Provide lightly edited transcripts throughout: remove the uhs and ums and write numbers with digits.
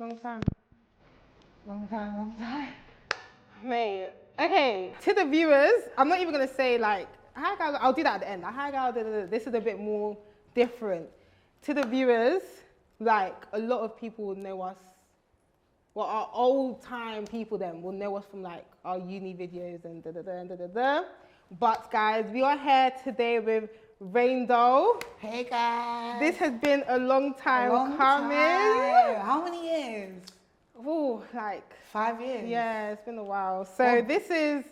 Long time. Long time. Mate. Okay, to the viewers, I'm not even gonna say like, hi guys, I'll do that at the end. Like, hi guys, this is a bit more different. To the viewers, like a lot of people will know us, well, our old time people then will know us from like our uni videos and da-da-da. But guys, we are here today with Reigndoll. Hey guys. This has been a long time coming. How many years? Ooh, like 5 years. Yeah, it's been a while. So this is,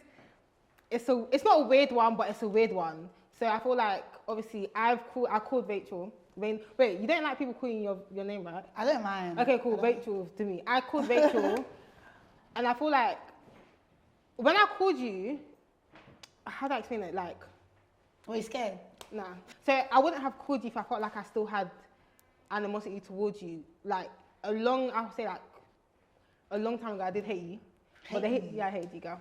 it's not a weird one, but it's a weird one. So I feel like obviously I called Rachel. Wait, you don't like people calling your name, right? I don't mind. Okay, cool. Rachel to me. I called Rachel, and I feel like when I called you, how do I explain it? Like, were you scared? Nah. So I wouldn't have called you if I felt like I still had animosity towards you. Like I would say like a long time ago, I did hate you. But I hated you, girl.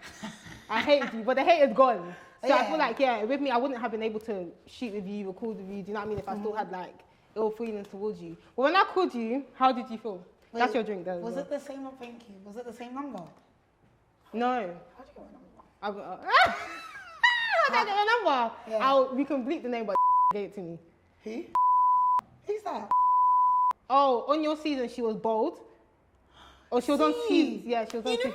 I hated you, but the hate is gone. So yeah. I feel like, with me, I wouldn't have been able to shoot with you, record with you, do you know what I mean? If I still had like ill feelings towards you. But when I called you, how did you feel? Wait, that's your drink, though. Was it the same? Thank you. Was it the same number? No. How do you get my number? How did I get your number? Yeah. We can bleep the name, but gave it to me. Who? Who's that? Oh, on your season, she was bold. Oh, she was on seasons. Yeah, she was on seasons.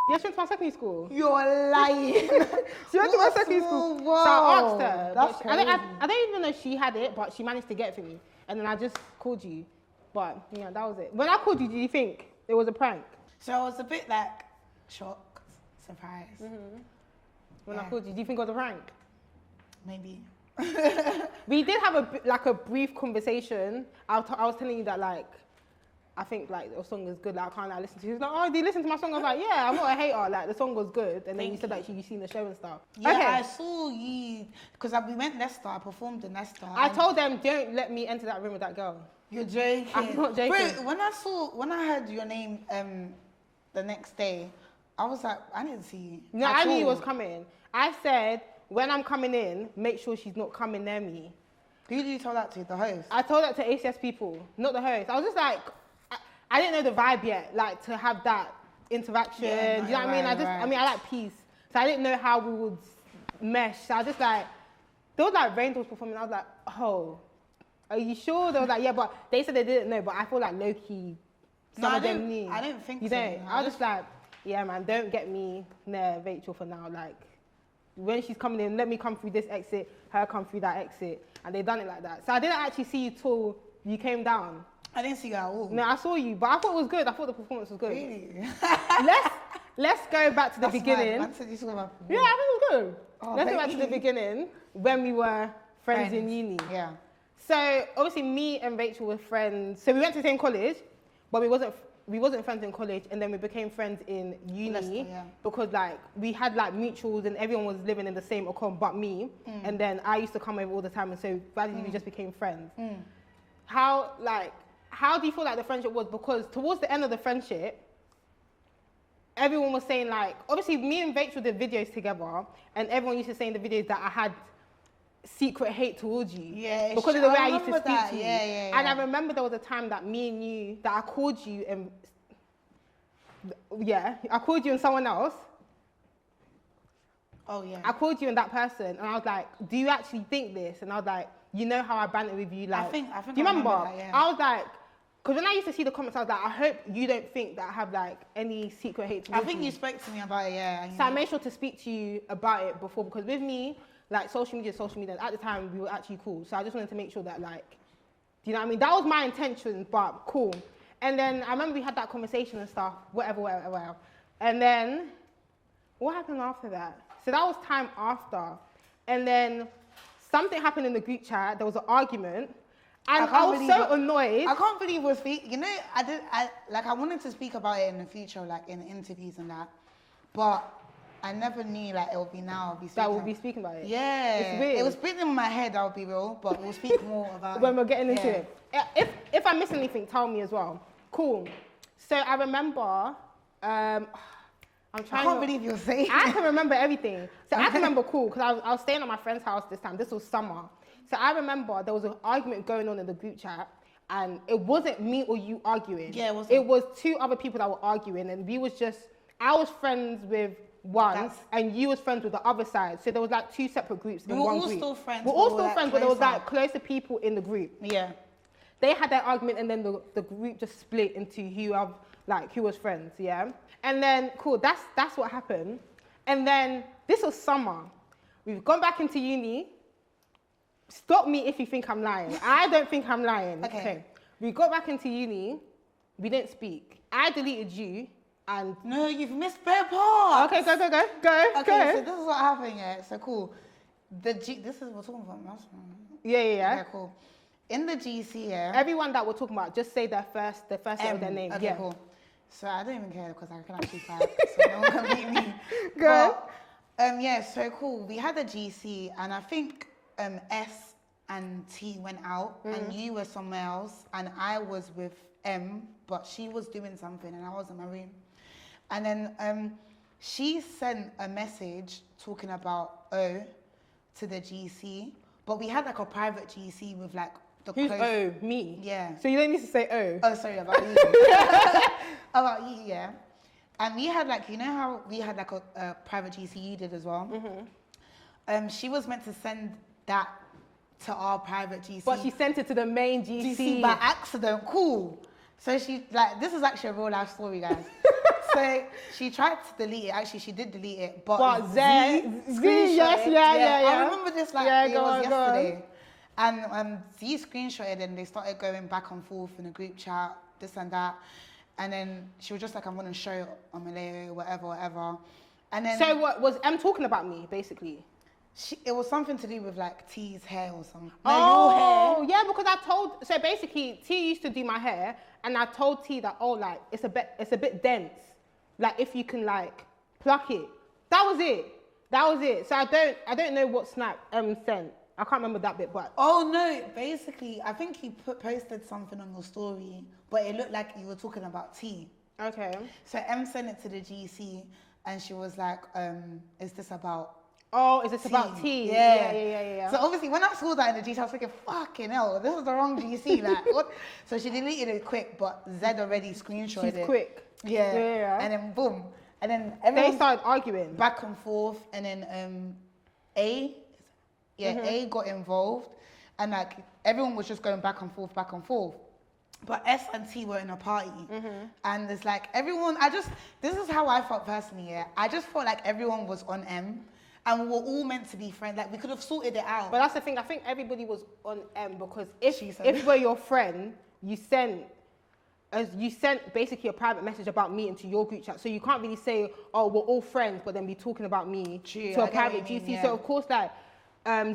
Yeah, she went to my secondary school. You're lying. She went to my secondary school. Whoa. So I asked her. That's crazy. I don't even know if she had it, but she managed to get it for me. And then I just called you. But yeah, that was it. When I called you, did you think it was a prank? So I was a bit like shocked, surprised. When I called you, do you think it was a prank? Maybe. We did have a brief conversation. I was telling you that like, I think like your song is good, like I can't like, listen to it. He was like, oh, do you listen to my song? I was like, yeah, I'm not a hater, like the song was good. And then you said that you seen the show and stuff. Yeah, okay. I saw you, because we went Leicester, I performed in Leicester. I told them, don't let me enter that room with that girl. You're joking. I'm not joking. Bro, when I heard your name the next day, I was like, I didn't see you. No, I knew you was coming. I said, when I'm coming in, make sure she's not coming near me. Who did you tell that to, the host? I told that to ACS people, not the host. I was just like, I didn't know the vibe yet, like to have that interaction. Yeah, you know what I mean? I like peace. So I didn't know how we would mesh. So I was just like, there was like Reigndoll's performing. I was like, oh, are you sure? They was like, yeah, but they said they didn't know. But I feel like low-key, some of them knew. I didn't think you so. Don't? I was just like, yeah, man, don't get me near Rachel for now. Like, when she's coming in, let me come through this exit, her come through that exit. And they done it like that. So I didn't actually see you till you came down. I didn't see you at all. No, I saw you, but I thought it was good. I thought the performance was good. Really? let's go back to the beginning. Yeah, I think it was good. Let's go back to the beginning when we were friends in uni. Yeah. So obviously me and Rachel were friends. So we went to the same college, but we wasn't friends in college, and then we became friends in uni. Leicester, because like we had like mutuals and everyone was living in the same account but me. And then I used to come over all the time, and so gradually we just became friends. How do you feel like the friendship was? Because towards the end of the friendship, everyone was saying like, obviously me and Rachel did videos together, and everyone used to say in the videos that I had secret hate towards you. Yeah. Because of the way I used to speak to you. Yeah. And I remember there was a time that me and you, that I called you and, I called you and someone else. Oh yeah. I called you and that person, and I was like, do you actually think this? And I was like, you know how I banter with you, like, I think do you remember? That, yeah. I was like, because when I used to see the comments, I was like, I hope you don't think that I have like any secret hate towards you. I think you spoke to me about it, yeah. So I made sure to speak to you about it before, because with me, like social media, at the time we were actually cool. So I just wanted to make sure that like, do you know what I mean? That was my intention, but cool. And then I remember we had that conversation and stuff, whatever. And then, what happened after that? So that was time after. And then something happened in the group chat, there was an argument. And I was so annoyed. I can't believe we're speaking. You know, I wanted to speak about it in the future, like in interviews and that. But I never knew like it would be now. That we'll be speaking about it. Yeah. It's weird. It was spinning in my head, I'll be real, but we'll speak more about when we're getting into it. If I miss anything, tell me as well. Cool. So I remember, I can't believe you're saying I can remember everything. So I can remember because I was staying at my friend's house this time. This was summer. So I remember there was an argument going on in the group chat, and it wasn't me or you arguing. Yeah, it wasn't. It was two other people that were arguing, and I was friends with one, and you was friends with the other side. So there was like two separate groups in one group. Still friends. We're all still friends, but there was like closer people in the group. Yeah. They had their argument, and then the group just split into who was friends, yeah? And then, cool, that's what happened. And then, this was summer. We've gone back into uni. Stop me if you think I'm lying. I don't think I'm lying. Okay. We got back into uni. We didn't speak. I deleted you, and... No, you've missed bare parts. Okay, go. Okay, so this is what happened, yeah. So, cool. This is what we're talking about. Yeah. Okay, cool. In the GC, yeah. Everyone that we're talking about, just say the first letter of their name. Okay, yeah. cool. So I don't even care because I can actually type, so no one can beat me. Go. But, yeah, so cool. We had a GC, and I think S and T went out, and you were somewhere else, and I was with M, but she was doing something, and I was in my room. And then she sent a message talking about O to the GC, but we had like a private GC with like the Who's close... O? Me? Yeah. So you don't need to say O. Oh, sorry, about you. About you, yeah. And we had like, you know how we had like a private GC you did as well? She was meant to send that to our private GC. But she sent it to the main GC. By accident, cool. So she, like, this is actually a real life story, guys. So she tried to delete it. Actually, she did delete it. But Z, yes, yeah. I remember this like it was yesterday. And Z screenshotted and they started going back and forth in a group chat, this and that. And then she was just like, I'm going to show it on Layo, whatever. And then... So what, was M talking about me, basically? It was something to do with like T's hair or something. No, your hair. Yeah, because so basically T used to do my hair and I told T that, like, it's a bit dense. Like, if you can like pluck it. That was it. So I don't know what snap M sent. I can't remember that bit, but... Oh, no. Basically, I think you posted something on your story, but it looked like you were talking about T. Okay. So M sent it to the GC, and she was like, is this about... Oh, is this about T? Yeah. So obviously, when I saw that in the GC, I was thinking, fucking hell, this is the wrong GC. Like, what? So she deleted it quick, but Z already screenshotted it. She's quick. Yeah. And then boom. And then everyone... They started arguing. Back and forth, and then A... Yeah, A got involved, and like everyone was just going back and forth. But S and T were in a party, and it's like everyone. This is how I felt personally. Yeah, I just felt like everyone was on M, and we were all meant to be friends. Like we could have sorted it out. But that's the thing. I think everybody was on M because if we're your friend, you sent basically a private message about me into your group chat. So you can't really say, oh, we're all friends, but then be talking about me to a private GC. Yeah. So of course that.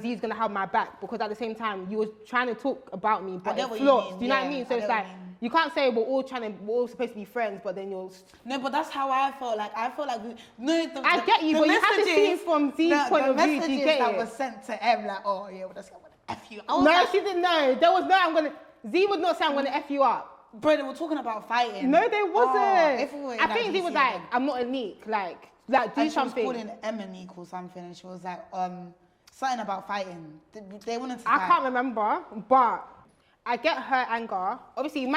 Z's gonna have my back because at the same time you were trying to talk about me, but it flops. Do you know what I mean? So it's like you can't say we're all supposed to be friends, but then you're... No, but that's how I felt. Like I felt like I get you, but you have to see it from Z's point of view. Do you get it? That was sent to M, like, oh yeah, well, that's gonna F you. No, she didn't know. There was no Z would not say I'm gonna F you up. Bro, they were talking about fighting. No, they wasn't. I think Z was like, again. I'm not a neek. Like do something. She was calling M a neek or something, and she was like, something about fighting. They wanted to I fight. can't remember, but I get her anger. Obviously,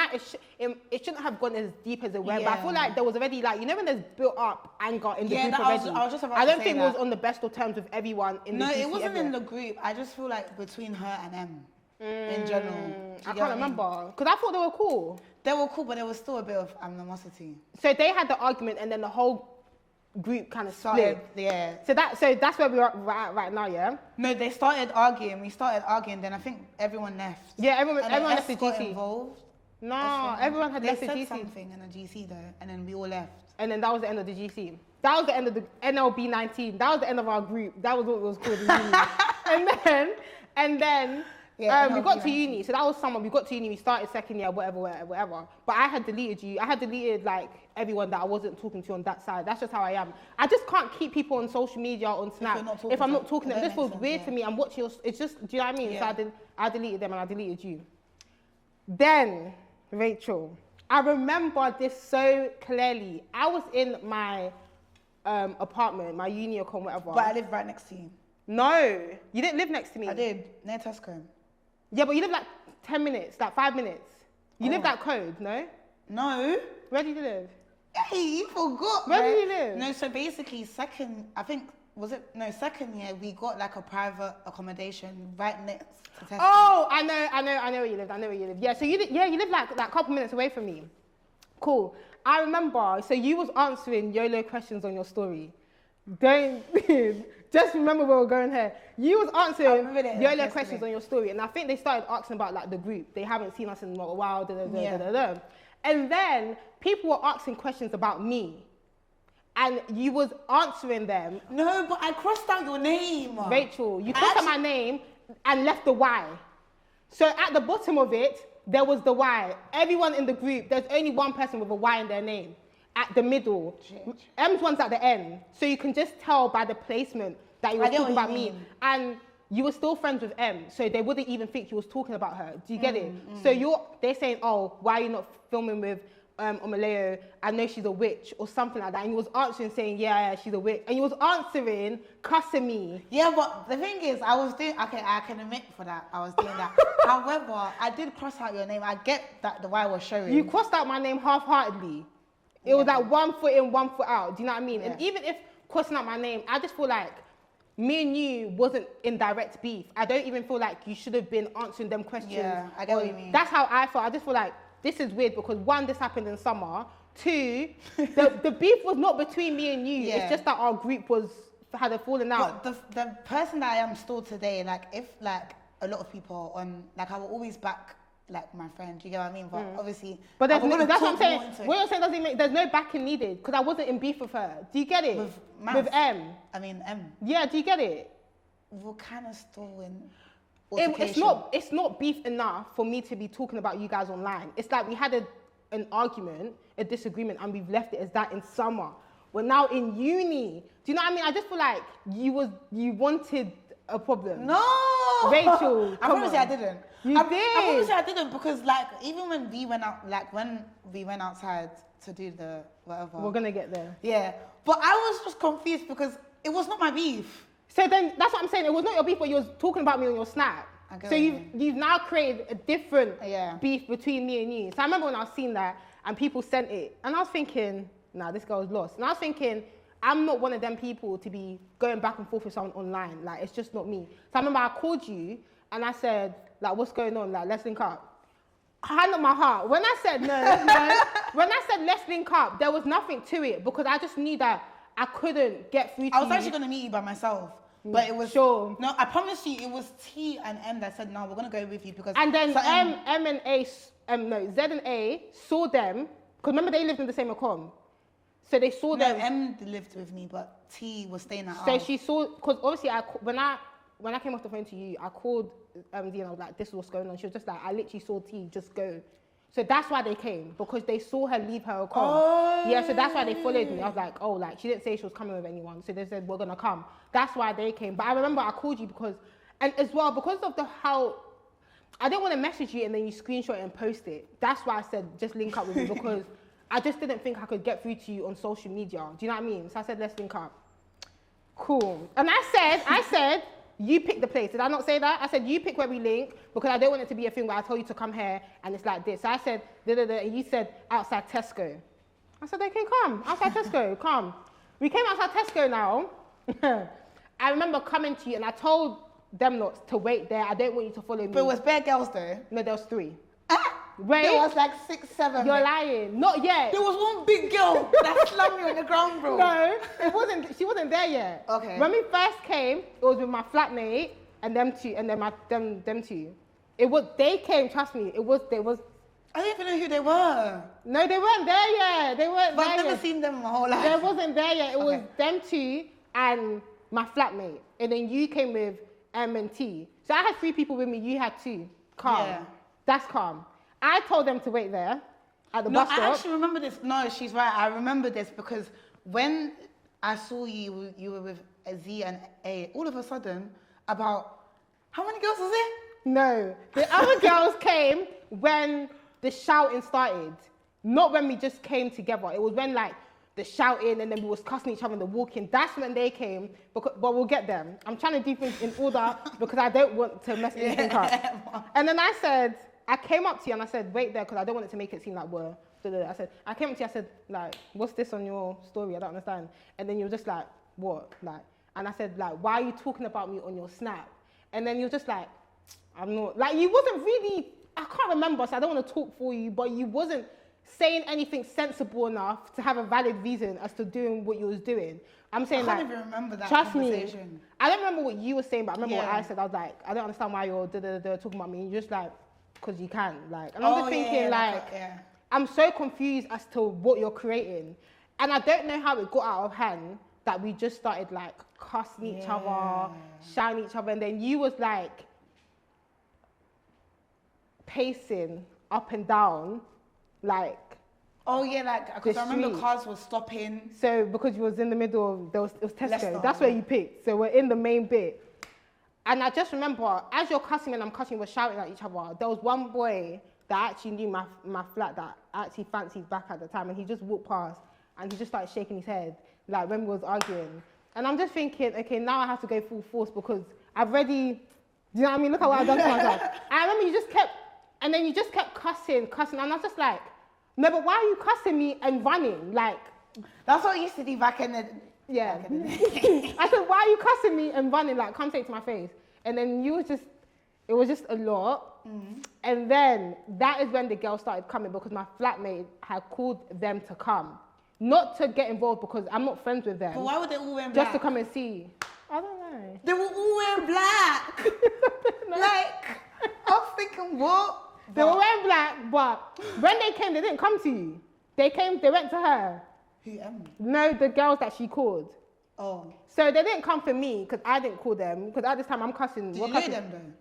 it shouldn't have gone as deep as it went, but I feel like there was already, like, you know when there's built up anger in the group already? I was just about I to don't say think that. it was on the best of terms with everyone in the GC. No, it wasn't in the group. I just feel like between her and M, in general. I can't remember. Because I thought they were cool. They were cool, but there was still a bit of animosity. So they had the argument and then the whole group kind of split. Yeah. So that's where we're at right now, yeah? No, they started arguing. We started arguing, then I think everyone left. Yeah, everyone left the got GC. Involved. No, everyone had left the GC. They said something in the GC though, and then we all left. And then that was the end of the GC. That was the end of the NLB 19. That was the end of our group. That was what it was called in uni. and then we got to uni. So that was summer. We got to uni. We started second year, whatever. But I had deleted you. I had deleted like everyone that I wasn't talking to on that side. That's just how I am. I just can't keep people on social media, on Snap. If I'm not talking to them, this feels weird to me. I'm watching it's just, do you know what I mean? Yeah. So I deleted them and I deleted you. Then, Rachel, I remember this so clearly. I was in my apartment, my uni account, whatever. But I live right next to you. No, you didn't live next to me. I did, near Tesco. Yeah, but you live like 10 minutes, like 5 minutes. You lived at Code, no? No. Where did you live? Hey, you forgot. Where man. did you live? No, so basically second year we got like a private accommodation right next to Tesco. Oh, I know where you lived. Yeah, so you lived like a couple minutes away from me. Cool. I remember, so you was answering YOLO questions on your story. Don't, just remember where we're going here. You was answering YOLO questions on your story, and I think they started asking about like the group. They haven't seen us in a while, And then people were asking questions about me. And you was answering them. No, but I crossed out your name. Rachel, you crossed out my name and left the Y. So at the bottom of it, there was the Y. Everyone in the group, there's only one person with a Y in their name. At the middle. M's one's at the end. So you can just tell by the placement that you were talking about me. And you were still friends with M, so they wouldn't even think you was talking about her. Do you get it? So they're saying, oh, why are you not filming with Layo? I know she's a witch or something like that. And you was answering saying, yeah, she's a witch. And you was answering, cussing me. Yeah, but the thing is, I can admit for that. I was doing that. However, I did cross out your name. I get that the Y was showing. You crossed out my name half-heartedly. It was like 1 foot in, 1 foot out. Do you know what I mean? Yeah. And even if crossing out my name, I just feel like me and you wasn't in direct beef. I don't even feel like you should have been answering them questions. Yeah, I get what you mean. That's how I felt. I just feel like this is weird because one, this happened in summer. Two, the beef was not between me and you. Yeah. It's just that our group had a falling out. But the person that I am still today, like if like a lot of people on, like I will always back like my friend, you get what I mean? But obviously, but that's what I'm saying. What you're saying doesn't make, there's no backing needed because I wasn't in beef with her. Do you get it? With M. I mean M. Yeah, do you get it? We're kind of still in altercation. It's not beef enough for me to be talking about you guys online. It's like we had an argument, a disagreement, and we've left it as that in summer. We're now in uni. Do you know what I mean? I just feel like you wanted a problem. No, Rachel, I promise you I didn't. You did. I promise you I didn't because like even when we went out, like when we went outside to do the whatever. We're gonna get there. Yeah, but I was just confused because it was not my beef. So then that's what I'm saying. It was not your beef, but you was talking about me on your Snap. So you've now created a different beef between me and you. So I remember when I was seeing that and people sent it, and I was thinking, nah, this girl's lost. And I was thinking, I'm not one of them people to be going back and forth with someone online. Like, it's just not me. So I remember I called you and I said, like, what's going on? Like, let's link up. Hand on my heart. When I said when I said let's link up, there was nothing to it because I just knew that I couldn't get through to you. I was actually going to meet you by myself. But it was... Sure. No, I promise you, it was T and M that said, no, we're going to go with you because... And then M and A, Z and A saw them, because remember they lived in the same account. So they saw them. No, M lived with me, but T was staying at So ours. she saw, because obviously when I came off the phone to you, I called Z and I was like, this is what's going on. She was just like, I literally saw T just go. So that's why they came, because they saw her leave her account. Oh. Yeah, so that's why they followed me. I was like, oh, like, she didn't say she was coming with anyone. So they said, we're going to come. That's why they came. But I remember I called you because, and as well, because of how, I didn't want to message you and then you screenshot it and post it. That's why I said, just link up with me, because I just didn't think I could get through to you on social media. Do you know what I mean? So I said, let's link up. Cool. And I said, you pick the place. Did I not say that? I said, you pick where we link, because I don't want it to be a thing where I tell you to come here and it's like this. So I said, and you said, outside Tesco. I said, okay, come. Outside Tesco, come. We came outside Tesco now. I remember coming to you and I told them lots to wait there. I don't want you to follow me. But it was bare girls though? No, there was 3. Wait. There was like 6, 7. You're lying. Not yet. There was one big girl that slammed me on the ground, bro. No, it wasn't. She wasn't there yet. Okay. When we first came, it was with my flatmate and them 2, and then them 2. They came. Trust me. There was. I didn't even know who they were. No, they weren't there yet. They weren't. But there I've never yet. seen them my whole life. They wasn't there yet. It was them 2 and my flatmate, and then you came with M and T. So I had 3 people with me. You had 2. Calm. Yeah. That's calm. I told them to wait there at the bus stop. I actually remember this. No, she's right. I remember this because when I saw you were with Z and A, all of a sudden, about, how many girls was it? No, the other girls came when the shouting started. Not when we just came together. It was when like the shouting and then we was cussing each other and the walking. That's when they came, but we'll get them. I'm trying to do things in order because I don't want to mess anything up. And then I said, I came up to you and I said, wait there, because I don't want it to make it seem like we're... I came up to you, I said, like, what's this on your story? I don't understand. And then you were just like, what? Like, and I said, like, why are you talking about me on your Snap? And then you're just like, I'm not... Like, you wasn't really... I can't remember, so I don't want to talk for you, but you wasn't saying anything sensible enough to have a valid reason as to doing what you was doing. I'm saying, I can't like, even remember that trust conversation. me, I don't remember what you were saying, but I remember what Yeah. I said. I was like, I don't understand why you're talking about me. You're just like, because you can. Like, and I'm just thinking, I'm so confused as to what you're creating. And I don't know how it got out of hand that we just started, like, cussing each other, shouting each other, and then you was, like, pacing up and down, like... Oh yeah, like, because I remember cars were stopping. So, because you was in the middle of, it was Tesco, Leicester, that's where you picked. So we're in the main bit. And I just remember, as you're cussing and I'm cussing, we're shouting at each other. There was one boy that actually knew my flat that I actually fancied back at the time, and he just walked past and he just started shaking his head, like when we was arguing. And I'm just thinking, okay, now I have to go full force because I've already, do you know what I mean? Look at what I've done to myself. I remember you just kept cussing, and I was just like, no, but why are you cussing me and running? Like, that's what I used to do back in the... Yeah. I said, why are you cussing me and running? Like, come say it to my face. And then it was just a lot. Mm. And then that is when the girls started coming because my flatmate had called them to come. Not to get involved because I'm not friends with them. But why would they all wear black? Just to come and see. I don't know. They were all wearing black. No. Like, I was thinking, what? They were wearing black, but when they came, they didn't come to you. They went to her. Who, Emily? No, the girls that she called. Oh. So they didn't come for me because I didn't call them because at this time I'm cussing. Did you know them though?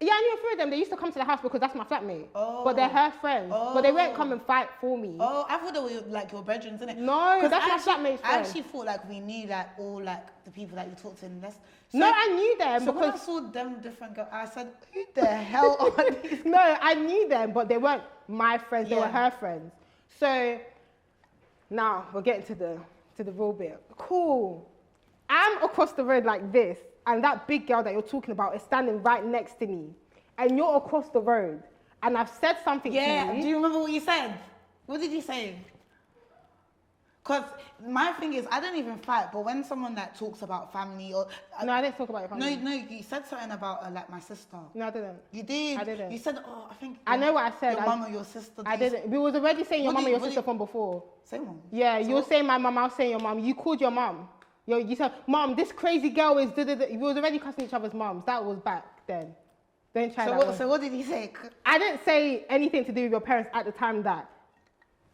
Yeah, I knew a few of them. They used to come to the house because that's my flatmate. Oh. But they're her friends. Oh. But they won't come and fight for me. Oh, I thought they were like your bedrooms, innit? No, that's my flatmate's friend. I actually thought like we knew like all like the people that you talked to in this. So, no, I knew them so because... when I saw them different girls, I said, who the hell are these? No, I knew them, but they weren't my friends. They were her friends. So now we're getting to the real bit. Cool. I'm across the road like this, and that big girl that you're talking about is standing right next to me, and you're across the road, and I've said something to you. Yeah, do you remember what you said? What did you say? Because my thing is, I don't even fight, but when someone that talks about family or... No, I didn't talk about your family. No, you said something about like my sister. No, I didn't. You did? I didn't. You said, oh, I think... I know what I said. Your mum or your sister. I didn't. We was already saying your mum and your sister from before. Same one? Yeah, you were saying my mum, I was saying your mum. You called your mum. You said, Mum, this crazy girl is... We was already cussing each other's mums. That was back then. Don't try that. So what did he say? I didn't say anything to do with your parents at the time that...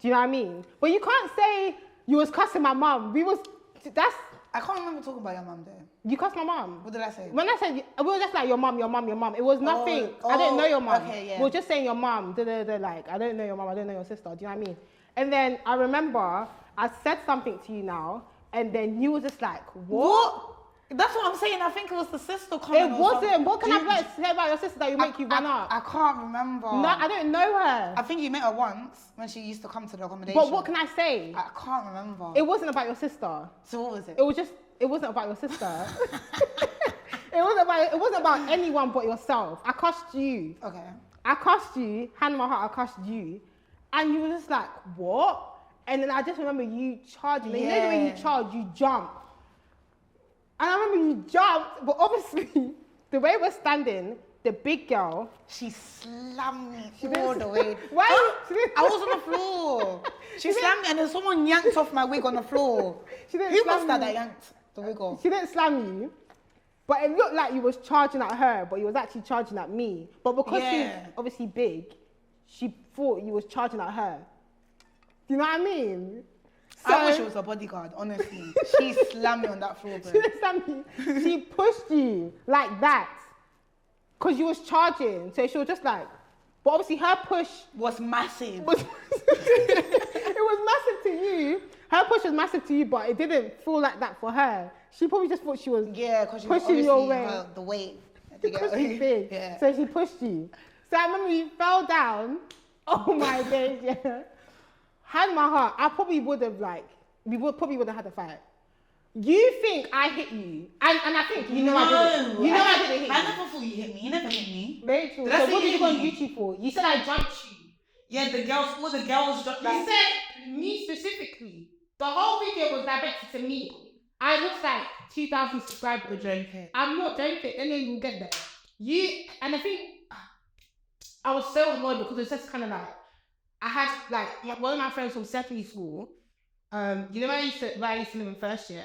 Do you know what I mean? But you can't say you was cussing my mum. I can't remember talking about your mum there. You cussed my mum. What did I say? When I said, we were just like your mum. It was nothing. I didn't know your mum. Okay, yeah. We were just saying your mum. Like, I don't know your mum. I don't know your sister. Do you know what I mean? And then I remember I said something to you now, and then you were just like, what? That's what I'm saying. I think it was the sister coming. It wasn't. What can I say about your sister that make you run up? I can't remember. No, I don't know her. I think you met her once when she used to come to the accommodation. But what can I say? I can't remember. It wasn't about your sister. So what was it? It wasn't about your sister. It wasn't about anyone but yourself. I cussed you. Okay. I cussed you, hand on my heart, I cussed you. And you were just like, what? And then I just remember you charging. Yeah. You know the way you charge, you jump. And I remember you jumped, but obviously, the way we're standing, the big girl... She slammed me all the way. Why? I was on the floor. She slammed me and then someone yanked off my wig on the floor. Who was that yanked the wig off? She didn't slam you. But it looked like you was charging at her, but you was actually charging at me. But because she's obviously big, she thought you was charging at her. Do you know what I mean? So, I wish it was a bodyguard, honestly. She slammed me on that floor, bro. She didn't slam you. She pushed you like that. Because you was charging. So she was just like... But obviously her push... was massive. It was massive to you. Her push was massive to you, but it didn't feel like that for her. She probably just thought she was because she was pushing your way. The weight. Because she's big. Yeah. So she pushed you. So I remember you fell down. Oh my days, yeah. Hand my heart, I probably would have we probably would have had a fight. You think I hit you, and I think you know I didn't. You know I didn't hit you. I never thought you hit me. You never hit me. Rachel, Did I so say what did you go on hit YouTube for? You said I jumped you. Yeah, all the girls jumped. You said me specifically. The whole video was directed to me. I looked like 2,000 subscribers. I'm not joking. And then you'll get there. And I think I was so annoyed because it's just kind of like I had like one of my friends from secondary school. You know where I used to live in first year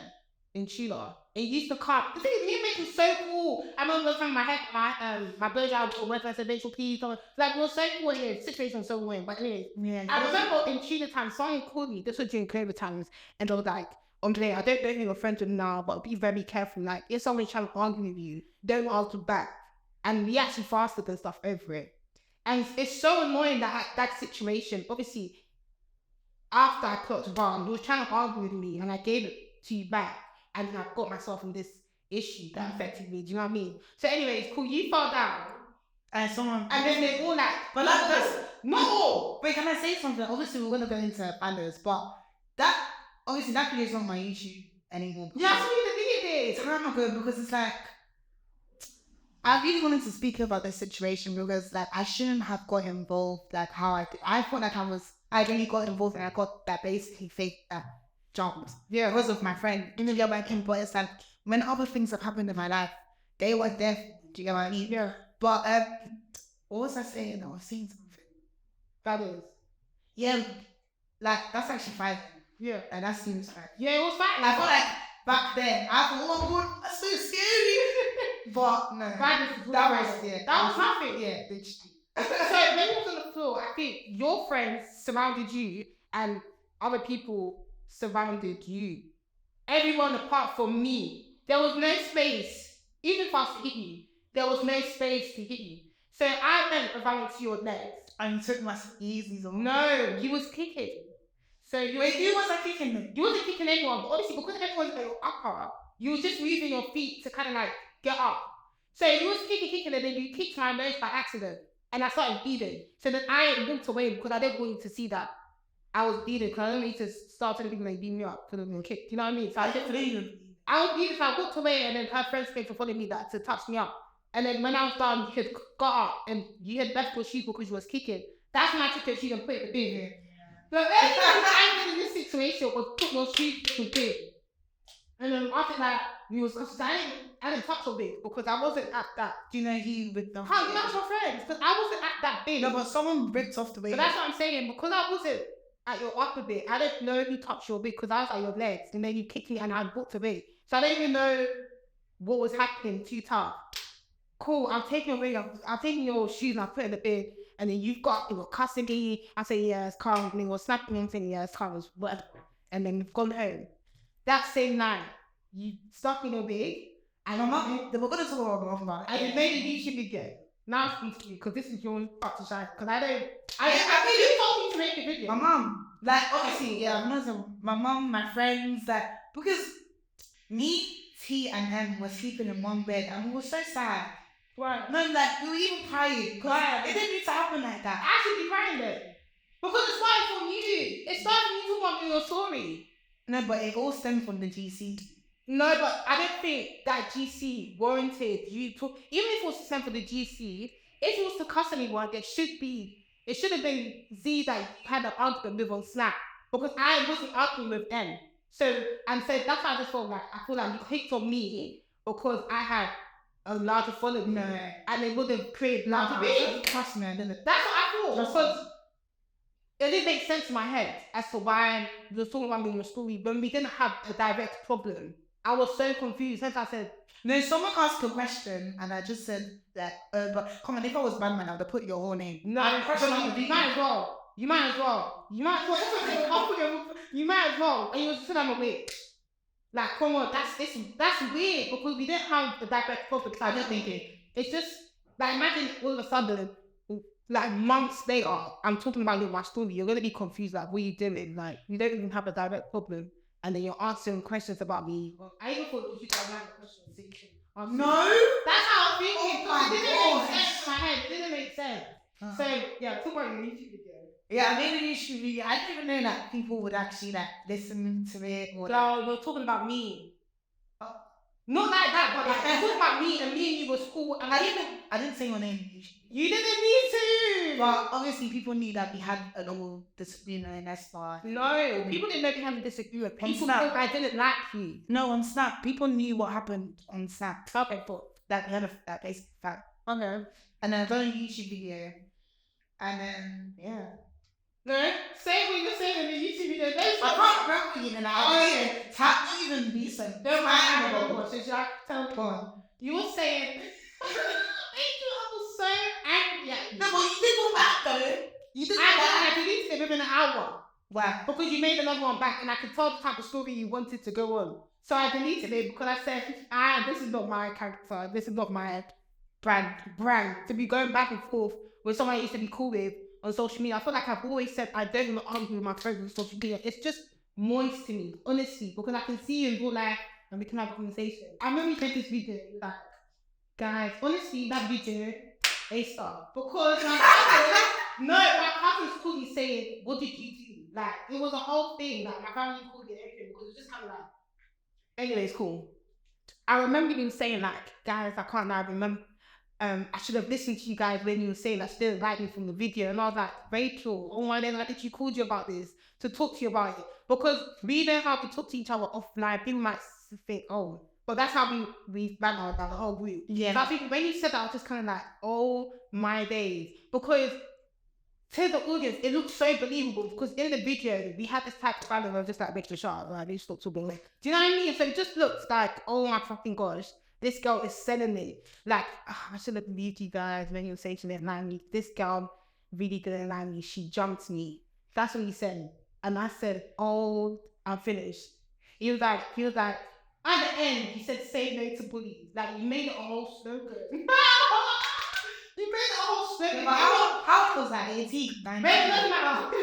in Chula. It used to come. The thing is, he makes it so cool. I remember one time my blowjob or whether I said Rachel please or like it was so cool in the situation was so weird. But anyway, I remember in Chula time someone called me, this was during COVID times, and they were like, Andre, I don't know who you're friends with now, but be very careful. Like if someone's trying to argue with you, don't argue back. And we actually fasted and stuff over it. And it's so annoying that situation, obviously, after I clocked wrong, he was trying to argue with me and I gave it to you back. And then I got myself in this issue that affected me. Do you know what I mean? So anyway, it's cool. You fell down. And then they all like... But like, that's... Not all. Wait, can I say something? Obviously, we're going to go into Baddies, but that... Obviously, that video is not on my YouTube anymore. Yeah, so you deleted it. Time ago, because it's like... I really wanted to speak about this situation because like I shouldn't have got involved like how I thought like I really got involved and I got that basically fake jumped. Yeah, because of my friend. In the working, but it's like when other things have happened in my life, they were there. Do you get what I mean? Yeah. But what was I saying? I was saying something. Baddies. Yeah, like that's actually fine. Yeah. And that seems fine. Yeah, it was fine. I felt like back then I thought, oh my god, that's so scary. But no, that was nothing. Yeah, literally. So when you was on the floor, I think your friends surrounded you and other people surrounded you. Everyone apart from me. There was no space. Even if I was to hit you, there was no space to hit you. So I went around to your legs. And you took my easies on. No, you was kicking. So you Wait, who was I kicking then? You wasn't kicking anyone, but obviously because everyone's at your upper, you was just moving your feet to kind of like get up. So you was kicking, and then you kicked my nose by accident. And I started bleeding. So then I walked away because I didn't want you to see that I was bleeding because I didn't need to start anything like beat me up because I was kicked. You know what I mean? So I was bleeding, so I walked away and then her friends came to follow me that to touch me up. And then when I was done, you had got up and you had left your shoes because you was kicking. That's when I took your shoes and put it in the bin. So everything I did in this situation was put your shoes in the bin. And then after that, I didn't touch your big because I wasn't at that. Do you know he with them? How you not your friends? Because I wasn't at that big. No, but someone ripped off the way. But that's what I'm saying. Because I wasn't at your upper bit, I didn't know who touched your big because I was at your legs and then you kicked me and I walked away. So I didn't even know what was happening too tough. Cool, I'm taking your shoes and I put it in the bin. And then you were cussing me. I say, yeah, it's calm. And then you were snapping me and saying, yeah, it's calm. It's whatever. And then you've gone home. That same night, you stuck in your big. And they were going to talk about it. And it made a YouTube video. Now I'm speaking to you because this is your part to shine. Because I mean, you told me to make the video. My mom, like, obviously, yeah, my mom, my friends, like, because me, T, and him were sleeping in one bed and we were so sad. Right. No, like, we were even crying. Because it didn't need to happen like that. I should be crying then. Because it started from you. It started from you talking about your story. No, but it all stemmed from the GC. No, but I don't think that GC warranted you to, even if it was sent for the GC, if it was to cuss anyone, it should have been Z that had an argument with on Snap. Because I wasn't arguing with them. So that's why I just felt like, I feel like you picked on me because I had a larger following. No. And it would have created larger big. Trust me, I didn't. That's what I thought. Because it didn't make sense in my head as to why we were talking about me in the story when we didn't have a direct problem. I was so confused. Hence I said, no, someone asked a question and I just said that, but come on, if I was Batman, I would have put your whole name. No, you might as well. You might as well. You might as well. And you were still on the way. Like, come on, that's weird because we didn't have the direct problem. I just thinking, it's just, like, imagine all of a sudden, like, months later, I'm talking about my story, you're going to be confused, like, what are you doing? Like, you don't even have a direct problem. And then you're answering questions about me. Well, I even thought you should have a question. No! That's how I'm thinking. Oh, it didn't make sense in my head. It didn't make sense. So, yeah, talk about your YouTube video. Yeah, I made a YouTube video. I didn't even know that people would actually like listen to it. Or we're talking about me. Not like that, but like, talking about me and you was cool. And I didn't say your name. You didn't need to. But obviously, people knew that we had a normal disagreement, and that's why. No, people didn't know we had a disagreement. People thought I didn't like you. No, on Snap, people knew what happened on Snap. Okay, but That kind of that basic fact. okay. And then I done a YouTube video, and then yeah. No, say what you're saying in the YouTube video. I can't remember you now. Oh yeah. How even be so? Don't mind. So Jack, tell me. You were saying. I was so angry at you. No, but you did go back though. You did go back. I deleted it within an hour. Wow. Because you made another one back and I could tell the type of story you wanted to go on. So I deleted it because I said, this is not my character. This is not my brand. To be going back and forth with someone I used to be cool with on social media. I feel like I've always said I don't want to argue with my friends on social media. It's just moist to me, honestly, because I can see you in real life and we can have a conversation. I remember you did this video, like, guys, honestly, that video, A-star. Because my cousins called me saying, what did you do? Like, it was a whole thing. Like, my family called me everything because it was just kind of like, anyways, cool. I remember you saying, like, guys, I can't now remember. I should have listened to you guys when you were saying that she didn't like me from the video. And I was like, Rachel, oh my God, I think she called you about this to talk to you about it. Because we know how to talk to each other offline. People might think, oh, but that's how we banter about the whole group. Yeah. So I think when you said that, I was just kind of like, oh my days. Because to the audience, it looked so believable because in the video, we had this type of balance of just like, make the shot, like, they stop talking. Do you know what I mean? So it just looks like, oh my fucking gosh, this girl is selling it. Like, I should have believed you guys when you were saying she didn't like me. This girl really didn't like me. She jumped me. That's what he said. And I said, oh, I'm finished. He was like, at the end, he said, say no to bullies. Like, you made it a whole slogan. You made it a whole slogan. How was that? 18? It doesn't matter.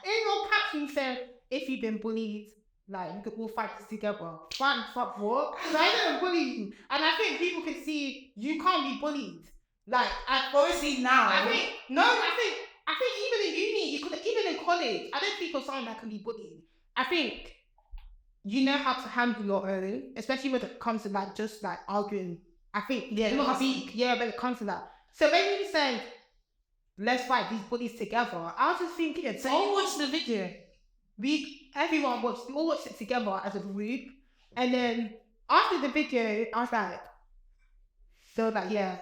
In your caption, you said, if you've been bullied, like, we could all fight this together. Fight, fuck, what? So I didn't bully you. And I think people can see you can't be bullied. Like, obviously now. I think even in uni, even in college, I don't think you're someone that can be bullied. I think you know how to handle your own, especially when it comes to like just like arguing. I think when it comes to that. So when you said, let's fight these bullies together, I was just thinking, so you watched the video? We all watched it together as a group. And then after the video, I was like, so like, yeah,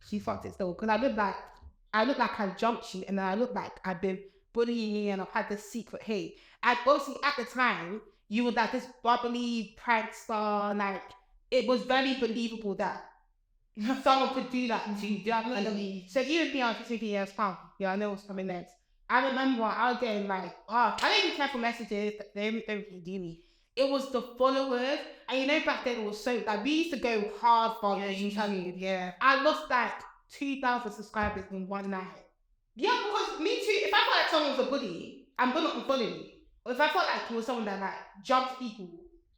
she fucked it still. Because I look like I jumped you, and then I look like I've been bullying you and I've had this secret hate. And obviously at the time, you were like this bubbly prankster, like, it was very believable that someone could do that to you. Do you know what I mean? So even me, I was just thinking, yes, pal, yeah, I know what's coming next. I remember I was getting like, I don't even care for messages, they don't really do me. It was the followers, and you know back then it was so, like, we used to go hard for YouTube. Yeah. I lost like 2,000 subscribers in one night. Yeah, because me too, if I felt like someone was a bully, I'm gonna unfollow you. Or if I felt like you were someone that like jumps people,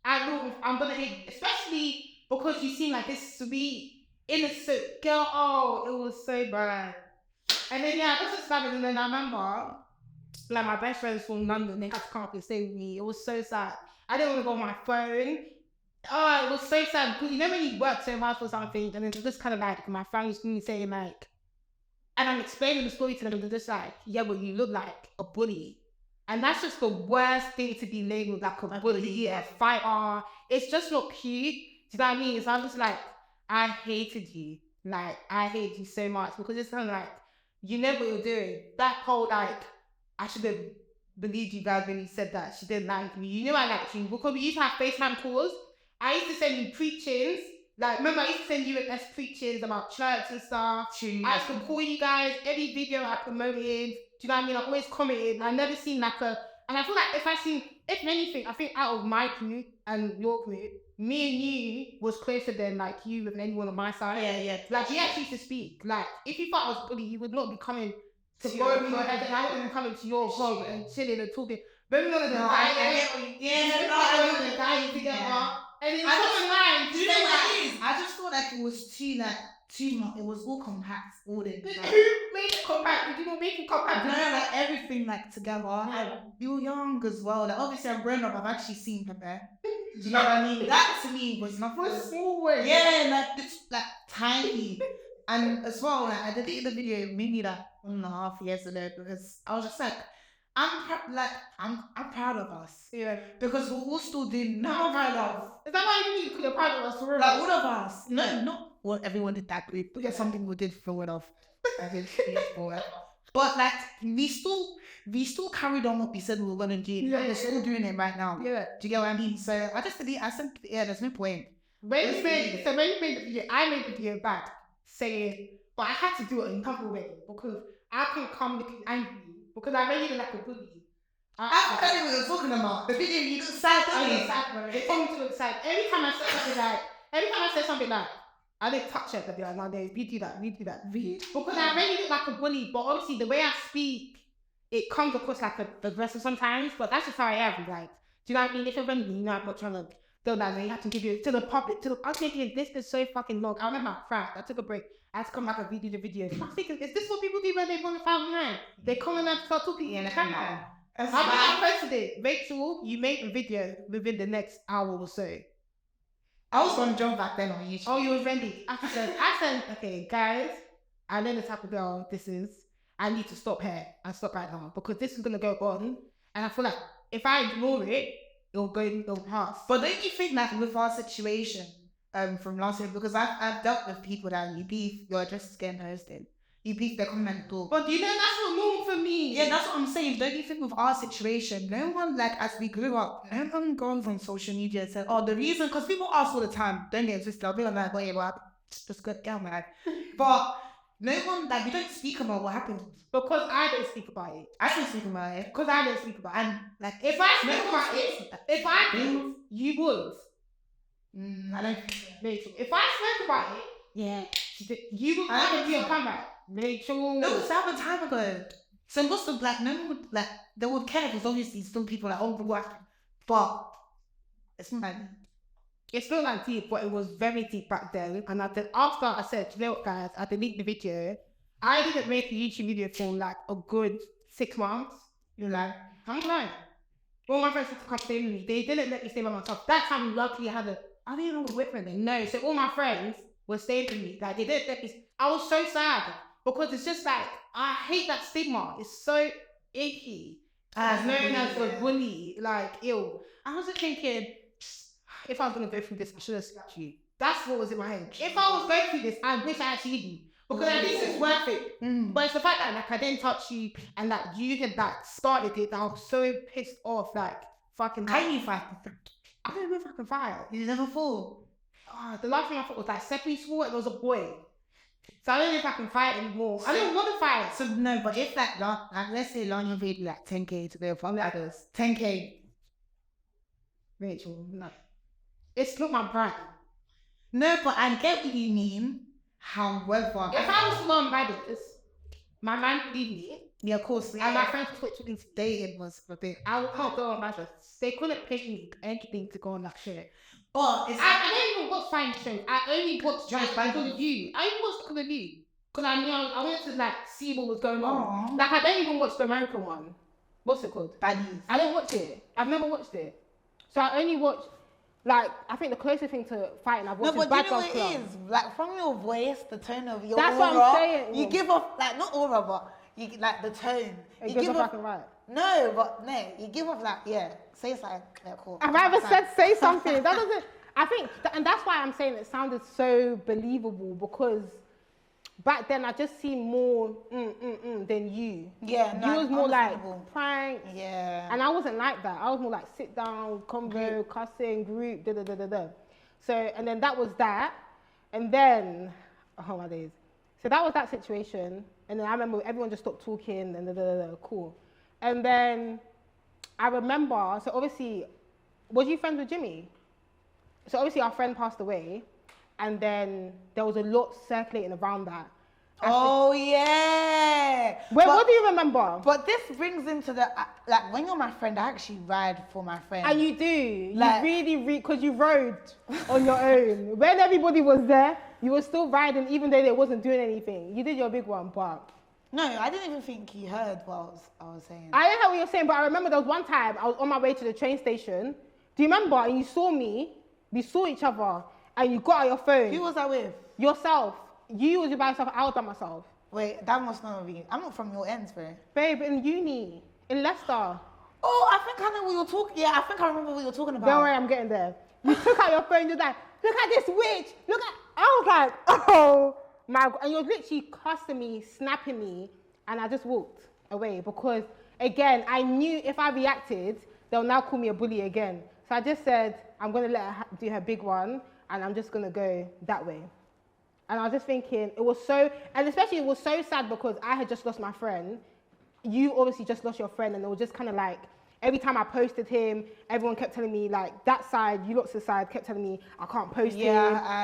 I'm gonna hate you. Especially because you seem like this sweet, innocent girl. Oh, it was so bad. And then yeah, I just started, and then I remember like my best friends from London, they had to come up and stay with me. It was so sad. I didn't want to go on my phone. Oh, it was so sad because you know when you work so hard for something, and it's just kind of like my family's going to say like, and I'm explaining the story to them, and they're just like, yeah, but you look like a bully. And that's just the worst thing to be labeled, like a bully, a fighter. It's just not cute. Do you know what I mean? So I'm just like, I hated you. Like, I hate you so much because it's kind of like, you know what you're doing. That whole, like, I should have believed you guys when you said that she didn't like me. You know I liked you because we used to have FaceTime calls. I used to send you preachings. Like, remember, I used to send you preachings about church and stuff. True. I used to call you guys every video I promoted. Do you know what I mean? I always commented. I never seen like and I feel like if anything, I think out of my group and your group, me and you was closer than like you with anyone on my side. Yeah. Like, we actually used to speak. Like, if you thought I was bully, you would not be coming to borrow me your head, and I wouldn't be coming to your club and chilling and talking. But we wanted to die together. And then online, do you know what it is? I just thought like it was too much. It was all compact, all in. Who made it compact? Did you not make it compact? No, like everything like together. Like, you were young as well. Like obviously I'm grown up. I've actually seen her there. Do you know what I mean? That to me was nothing. For a small way. Yeah, like it's like tiny. And as well, like I did the video maybe like 1.5 years ago because I was just like, I'm proud of us. Yeah. Because we're all still doing now proud of. Is that why you think you're proud of us for real? Like all of us. No, not well, everyone did that group. Because some people did throw it off. But like we still carried on what we said we were gonna do. Yeah. We're still doing it right now. Yeah. Do you get what I mean? So I said, yeah, there's no point. When you made the video, I made the video back saying, but I had to do it in a couple ways because I couldn't come looking angry because I made it like a bully. I don't know what you're talking about. The video, you look sad, don't you? It told me to look sad. Every time I said something like, I didn't touch it, but like, no, we do that. Because I really look like a bully, but obviously the way I speak, it comes across like aggressive sometimes, but that's just how I am, like, do you know what I mean? If you're friendly, you know, I'm not trying to do that, you have to give you to the public, I was thinking, this is so fucking long. I remember I cried, I took a break, I had to come back and redo the video. I was thinking, is this what people do when they want to find me? They come and start talking in the camera. I posted it. Rachel, you made a video within the next hour or so. I was gonna jump back then on YouTube. Oh, you were ready. I said, okay, guys, I know the type of girl this is. I need to stop here and stop right now because this is gonna go on, and I feel like if I ignore it, it'll pass. But don't you think like with our situation, from last year, because I've dealt with people that you beef, your address is getting hosted. You beef their comment door. But you know that's not normal for me. Yeah, that's what I'm saying. Don't you think with our situation, no one, like, as we grew up, no one goes on social media and said, oh, the reason, because people ask all the time, don't they exist? They'll be like, oh, yeah, well, just go down, man. But no one, like, we don't speak about what happened. Because I don't speak about it. I don't speak about it. Because I don't speak about it. And, like, if I speak about it, if I do, you would. I don't think so. Rachel, if I spoke about it, yeah, you would come and be a comeback. Rachel. No, it's a time ago. So most of no one would, like, they would care because obviously some people are like, oh, what? But it's not. It's not like deep, but it was very deep back then. And after I said, you know what, guys, I deleted the video. I didn't make a YouTube video for like a good 6 months. You're like, I'm lying. All my friends had to come stay with me. They didn't let me stay by myself. That time, luckily, I didn't even know what then. No, so all my friends were staying with me. Like, they didn't let me. I was so sad because it's just like, I hate that stigma. It's so icky. As known as a bully, like, ew. I was just thinking, if I was going to go through this, I should have slapped you. That's what was in my head. If I was going through this, I wish I actually did. Because at least it's worth it. But it's the fact that like I didn't touch you and that you had like started it that I was so pissed off, like fucking. Can you fight? I don't know if I can fight. You never fall. The last thing I thought was like Seppi swore it was a boy. So I don't know if I can fight anymore. I don't want to fight. So no, but if like let's say Lanya paid like 10k to go from others, 10k. Rachel, no. It's not my brand. No, but I get what you mean. However, if I was on Baddies, my man would leave me. Yeah, of course. And my friends Twitch would be dating was a bit. I can't go on Baddies. They couldn't pay me anything to go on that shit. But I don't even watch fine shows. I only watch because of you. I even watched because of you. Because I knew I wanted to like see what was going on. Like I don't even watch the American one. What's it called? Baddies. I don't watch it. I've never watched it. So I only watch. Like, I think the closest thing to fighting I've watched is Bad Girls Club. No, but you know what it is? Like, from your voice, the tone of your That's aura, what I'm saying. You give off, like, not aura, but you, like, the tone. It you give off right. No, but no, you give off, like, yeah, say something. Yeah, cool. I've ever said say something. That doesn't, I think, and that's why I'm saying it sounded so believable because back then I just seemed more than you. Yeah, no, you was more like prank. Yeah. And I wasn't like that. I was more like sit down, convo, cussing, group, So, and then that was that. And then, oh my days. So that was that situation. And then I remember everyone just stopped talking and cool. And then I remember, so obviously, was you friends with Jimmy? So obviously our friend passed away. And then there was a lot circulating around that. Oh, yeah. What do you remember? But this brings into the, like, when you're my friend, I actually ride for my friend. And you do. Like, you really, because you rode on your own. When everybody was there, you were still riding, even though they wasn't doing anything. You did your big one, but... No, I didn't even think he heard what I was saying. I didn't hear what you were saying, but I remember there was one time I was on my way to the train station, Do you remember? And you saw me. We saw each other, and you got out your phone. Who was I with? Yourself. You was by yourself. I was by myself. Wait, that must not be. I'm not from your ends, bro. Babe, in uni, in Leicester. Oh, I think I know what you're talking. Yeah, I think I remember what you're talking about. Don't worry, I'm getting there. You took out your phone. You're like, look at this witch. Look at. I was like, oh my God. And you're literally cussing me, snapping me, and I just walked away because, again, I knew if I reacted, they'll now call me a bully again. So I just said, I'm gonna let her do her big one, and I'm just gonna go that way. And I was just thinking, it was so, and especially it was so sad because I had just lost my friend. You obviously just lost your friend, and it was just kind of like, every time I posted him, everyone kept telling me, like, that side, you lot's side, kept telling me I can't post him.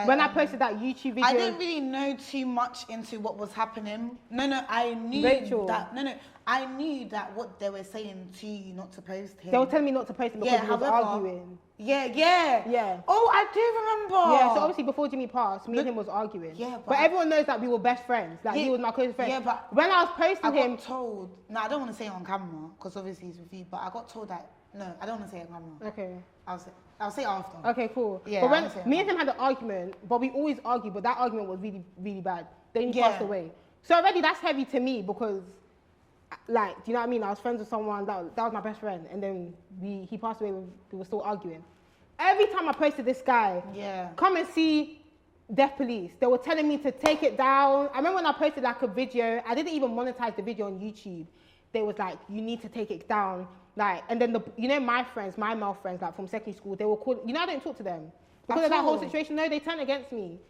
When I posted that YouTube video. I didn't really know too much into what was happening. I knew that, I knew that what they were saying to you not to post him. They were telling me not to post him because he was arguing. Yeah. Oh, I do remember. Yeah, so obviously before Jimmy passed, me and him was arguing. Yeah, but everyone knows that we were best friends. Like, he was my closest friend. Yeah, but when I was posting him... I got told... No, I don't want to say it on camera, because obviously he's with you, but I got told that... No, I don't want to say it on camera. Okay. I'll say after. Okay, cool. Yeah, but when me and him had an argument, but we always argue, but that argument was really, really bad. Then he passed away. So already that's heavy to me because... Like, do you know what I mean? I was friends with someone, that was my best friend, and then he passed away, we were still arguing. Every time I posted this guy, come and see Death Police, they were telling me to take it down. I remember when I posted like a video, I didn't even monetize the video on YouTube. They was like, you need to take it down. Like, and then my friends, my male friends, like from secondary school, they were called, I didn't talk to them. Because of that whole situation, no, they turned against me.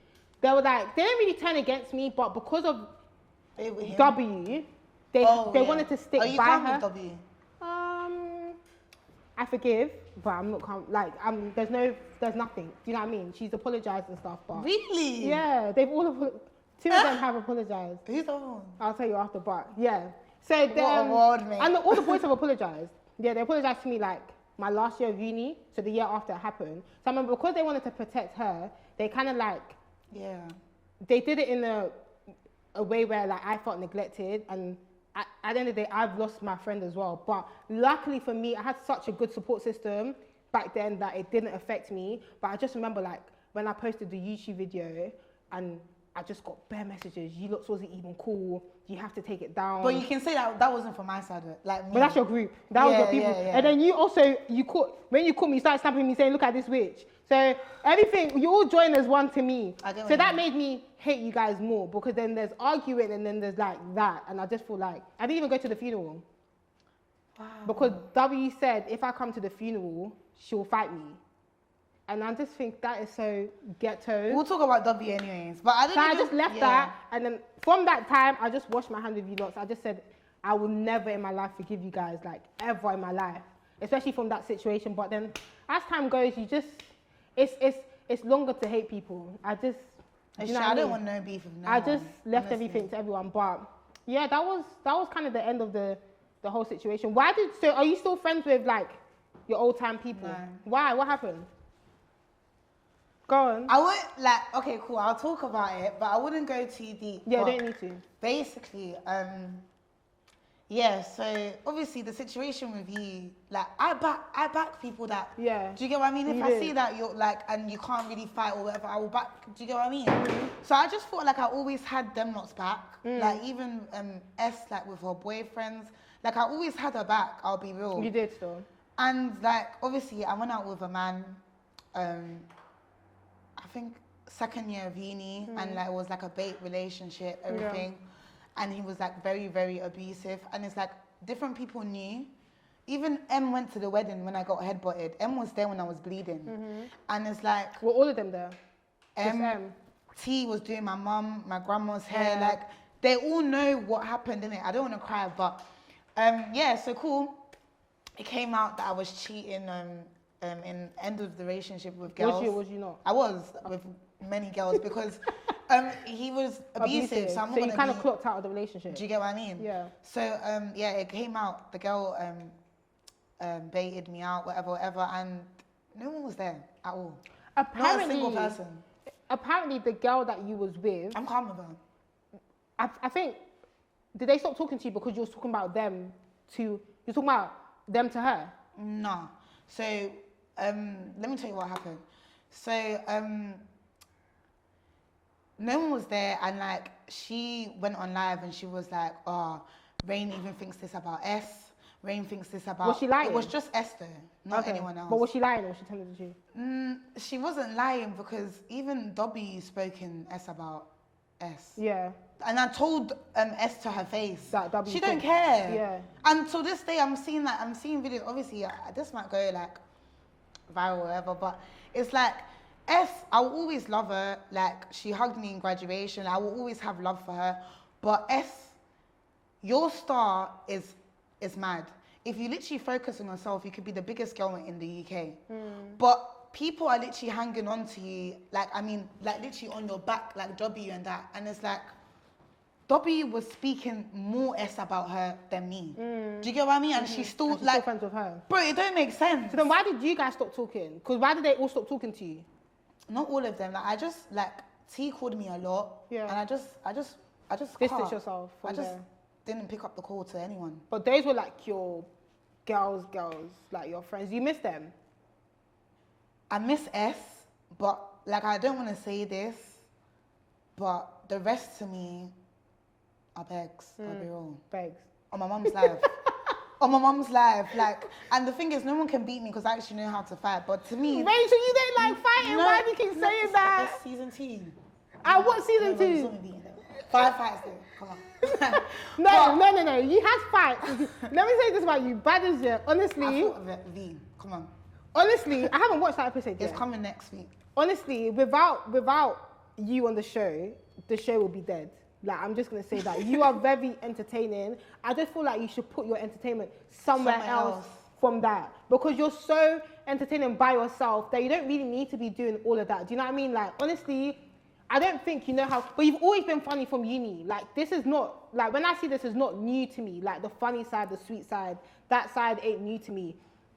They were like, they didn't really turn against me, but because of W, they wanted to stick by her. With W? I forgive, but I'm not calm. Like, there's nothing. Do you know what I mean? She's apologized and stuff, but really, yeah, they've all two of them have apologized. Who's the one? I'll tell you after, but yeah. So what award, mate. And all the boys have apologized. Yeah, they apologized to me like my last year of uni, so the year after it happened. So I remember because they wanted to protect her, they kind of like they did it in a way where like I felt neglected and. At the end of the day, I've lost my friend as well. But luckily for me, I had such a good support system back then that it didn't affect me. But I just remember like when I posted the YouTube video and I just got bare messages. You lot wasn't even cool. You have to take it down. But you can say that wasn't from my side, like me. But that's your group. That was your people. Yeah. And then when you caught me, you started snapping me saying, look at this witch. So everything, you all joined as one to me. So that made me hate you guys more because then there's arguing and then there's like that. And I just feel like, I didn't even go to the funeral. Wow. Because W said, if I come to the funeral, she'll fight me. And I just think that is so ghetto. We'll talk about W anyways. But I just left that. And then from that time, I just washed my hands with you lots. I just said, I will never in my life forgive you guys, like ever in my life. Especially from that situation. But then as time goes, you just... It's longer to hate people. I don't want no beef with no one. I just left everything to everyone. But yeah, that was kind of the end of the whole situation. So are you still friends with like your old time people? No. Why? What happened? Go on. I wouldn't okay, cool, I'll talk about it, but I wouldn't go too deep. Yeah, don't need to. Basically, so obviously the situation with you, like I back people that. Yeah. Do you get what I mean? If I see that you're like and you can't really fight or whatever, I will back. Do you get what I mean? Mm-hmm. So I just felt like I always had them lots back. Like even S like with her boyfriends, like I always had her back. I'll be real. You did still. And like obviously I went out with a man, I think second year of uni, and like it was like a bait relationship, everything. Yeah. And he was like very, very abusive. And it's like different people knew. Even M went to the wedding when I got headbutted. M was there when I was bleeding. Mm-hmm. And it's like... Were all of them there? M. T was doing my mum, my grandma's hair. Like, they all know what happened, innit? I don't want to cry, but... so cool. It came out that I was cheating in end of the relationship with girls. Was you not? I was with many girls because... he was abusive. So you kind of clocked out of the relationship. Do you get what I mean? Yeah. So, it came out. The girl baited me out, whatever, and no one was there at all. Apparently, not a single person. Apparently, the girl that you was with... I'm calm with her. I think... Did they stop talking to you because you was talking about them to... You're talking about them to her? No. So, let me tell you what happened. So, no one was there, and like she went on live and she was like, "Oh, Rain even thinks this about S. Rain thinks this about." Was she lying? It was just Esther, not anyone else. But was she lying or was she telling the truth? She wasn't lying because even Dobby spoke in S about S. Yeah. And I told S to her face. That W she don't thing. care. Yeah. And to this day, I'm seeing videos. Obviously, this might go like viral or whatever, but it's like S. I will always love her. Like she hugged me in graduation. I will always have love for her. But S, your star is mad. If you literally focus on yourself, you could be the biggest girl in the UK. But people are literally hanging on to you, like literally on your back, like W and that. And it's like, Dobby was speaking more S about her than me. Do you get what I mean? And she's still still friends with her. Bro, it don't make sense. So then why did you guys stop talking? Because why did they all stop talking to you? Not all of them. Like I just T called me a lot. Yeah. And I just distanced yourself from there. Didn't pick up the call to anyone. But those were like your girls, like your friends. You miss them? I miss S, but like I don't want to say this, but the rest to me are begs. I'll be real. Begs. On my mum's life. On my mum's life. Like, and the thing is, no one can beat me because I actually know how to fight. But to me, Rachel, you don't like fighting. Why do you keep saying that? It's season 2. What season 2? 5 fights there. Come on. No. You had fights. Let me say this about you. Baddies, yeah. Honestly. I thought of it, V. Come on. Honestly, I haven't watched that episode yet. It's coming next week. Honestly, without you on the show will be dead. Like, I'm just going to say that. You are very entertaining. I just feel like you should put your entertainment somewhere else from that. Because you're so entertaining by yourself that you don't really need to be doing all of that. Do you know what I mean? Like, honestly, I don't think you know how... But you've always been funny from uni. Like, this is not... Like, when I see this, it's not new to me. Like, the funny side, the sweet side, that side ain't new to me.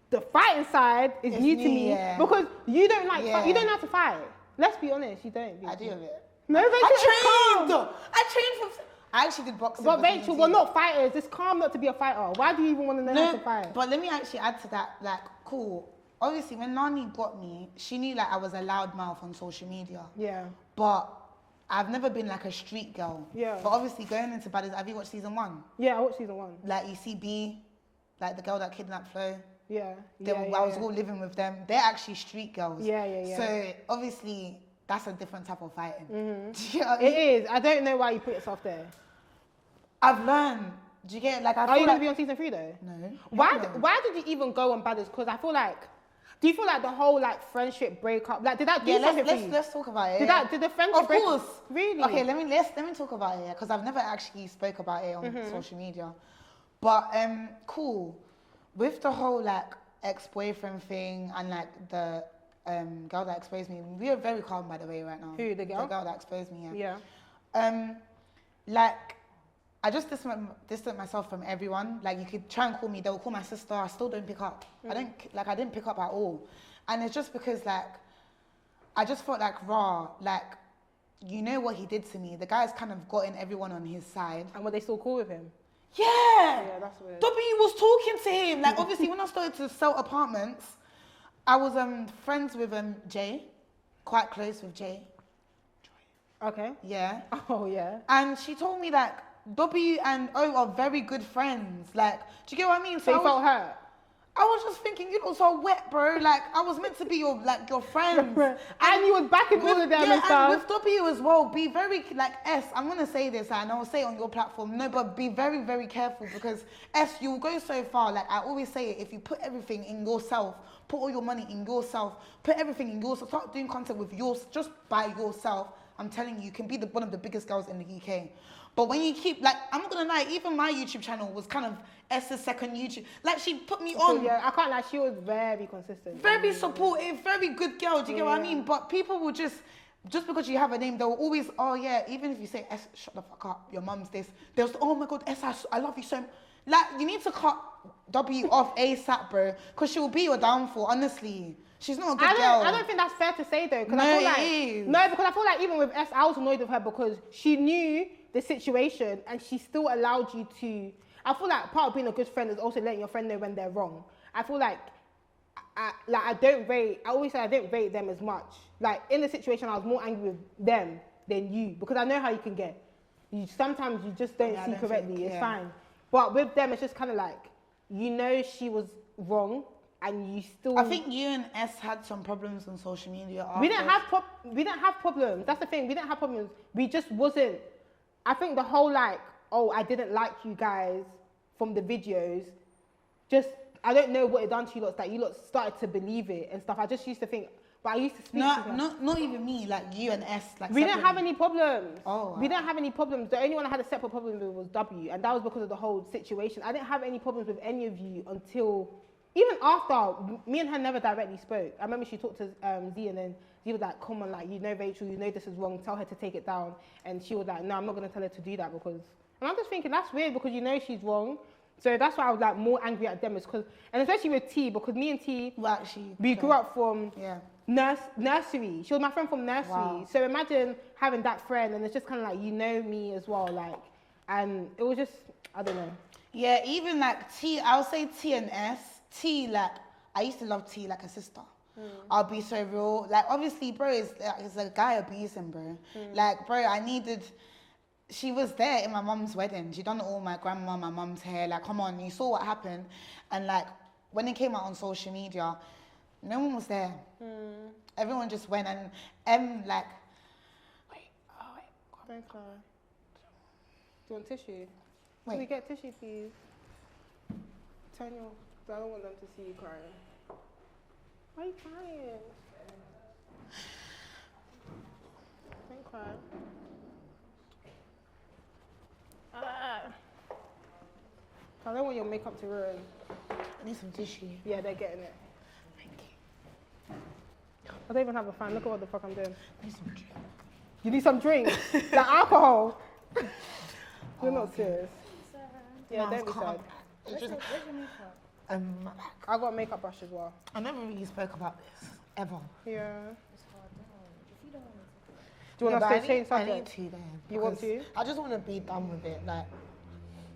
The fighting side is new to me. Yeah. Because you don't like... You don't know how to fight. Let's be honest, you don't. I do a bit. No, Rachel, I trained from... I actually did boxing. But Rachel, we're not fighters. It's calm not to be a fighter. Why do you even want to know how to fight? But let me actually add to that. Like, cool. Obviously, when Nani got me, she knew like I was a loudmouth on social media. Yeah. But I've never been like a street girl. Yeah. But obviously, going into Baddies, have you watched season 1? Yeah, I watched season 1. Like, you see B, like the girl that kidnapped Flo. Yeah. I was all living with them. They're actually street girls. Yeah. So obviously, that's a different type of fighting. Do you know what I mean? It is. I don't know why you put yourself there. I've learned. Do you get like? Are you going to be on season 3 though? No. Why did you even go on Baddies? Because I feel like, do you feel like the whole like friendship breakup, like did that do something for you? Let's talk about it. Did the friendship break? Of course. Really? Okay, let me talk about it because I've never actually spoke about it on social media. But cool. With the whole like ex-boyfriend thing and like the girl that exposed me, we are very calm by the way right now. Who, the girl? The girl that exposed me, yeah. Like, I just distant myself from everyone. Like, you could try and call me, they'll call my sister, I still don't pick up. I didn't pick up at all. And it's just because like, I just felt like like, you know what he did to me. The guy's kind of gotten everyone on his side. And were they still cool with him? Yeah! Yeah, that's weird. W was talking to him. Like, obviously, when I started to sell apartments, I was friends with Jay, quite close with Jay. Okay. Yeah. Oh, yeah. And she told me that W and O are very good friends. Like, do you get what I mean? So you felt hurt? I was just thinking, you look so wet, bro. Like, I was meant to be your friend. And you was backing all of them and stuff. And with W as well, be very, like, S, I'm going to say this, and I will say it on your platform. No, but be very, very careful because S, you will go so far. Like, I always say it, if you put everything in yourself, put all your money in yourself, put everything in yourself, start doing content with yours, just by yourself, I'm telling you, you can be one of the biggest girls in the UK. But when you keep, like, I'm not going to lie, even my YouTube channel was kind of S's second YouTube. Like, she put me on. Yeah, I can't lie, she was very consistent. Very supportive, very good girl, do you get what I mean? But people will just because you have a name, they'll always, oh yeah, even if you say, S, shut the fuck up, your mum's this, they'll say, oh my God, S, I love you so much. Like, you need to cut W off ASAP, bro, because she'll be your downfall, honestly. She's not a good girl. I don't think that's fair to say though. No, I feel like, it is. No, because I feel like even with S, I was annoyed with her because she knew the situation and she still allowed you to... I feel like part of being a good friend is also letting your friend know when they're wrong. I feel like I always say I don't rate them as much. Like in the situation, I was more angry with them than you because I know how you can get. Sometimes you just don't see correctly. It's fine. But with them, it's just kind of like, you know, she was wrong, and you still. I think you and S had some problems on social media. We didn't have problems. That's the thing. We didn't have problems. We just wasn't. I think the whole like, oh, I didn't like you guys from the videos. Just I don't know what it done to you lot. That you lot started to believe it and stuff. I just used to think. But I used to speak to them. Not even me, like you and S. Like we didn't have any problems. Oh, wow. We didn't have any problems. The only one I had a separate problem with was W, and that was because of the whole situation. I didn't have any problems with any of you until, even after, me and her never directly spoke. I remember she talked to Z, and then Z was like, come on, like, you know Rachel, you know this is wrong, tell her to take it down. And she was like, no, I'm not going to tell her to do that because, and I'm just thinking, that's weird because you know she's wrong. So that's why I was like more angry at them, is because, and especially with T, because me and T, we grew up from nursery. She was my friend from nursery. Wow. So imagine having that friend, and it's just kind of like, you know me as well, like, and it was just, I don't know. Yeah, even like T, I'll say T and S. T, like, I used to love T like a sister. I'll be so real. Like, obviously, bro, it's a guy abusing, bro. Like, bro, she was there in my mum's wedding. She done all my grandma, my mum's hair. Like, come on, you saw what happened. And like, when it came out on social media, no one was there. Everyone just went, and like, wait. Don't cry. Do you want tissue? Wait. Can we get tissue, please? Turn your, I don't want them to see you crying. Why are you crying? Don't cry. I don't want your makeup to ruin. I need some tissue. Yeah, they're getting it. Thank you. I don't even have a fan. Look at what the fuck I'm doing. I need some drink. You need some drink? Like alcohol? You're not serious. Yeah, No, don't be sad. Where's your makeup? My back. I got a makeup brush as well. I never really spoke about this, ever. Yeah. It's hard now. If you don't want to. Do you want us to change subject? I need to then. You want to? I just want to be done with it, like.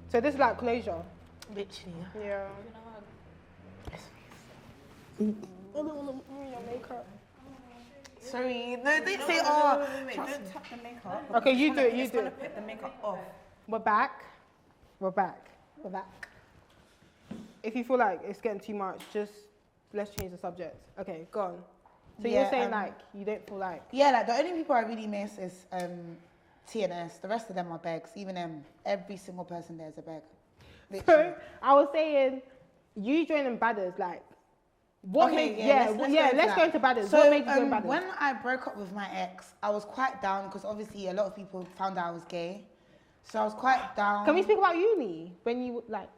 So this is like closure? Literally. Yeah. I don't want to ruin your makeup. Sorry, no, they say, Wait, don't tap the makeup. Okay, you do it, you do it. it. Put the makeup off. We're back. We're back. We're back. If you feel like it's getting too much, just let's change the subject. Okay, go on. So you're saying like you don't feel like. Yeah, like the only people I really miss is T and S. The rest of them are begs. Even them, every single person there is a beg. Literally. So I was saying, you joining Baddies, like, what made, let's go into Baddies. So, what made you join Baddies? When I broke up with my ex, I was quite down because obviously a lot of people found out I was gay. So I was quite down. Can we speak about uni? When you, like,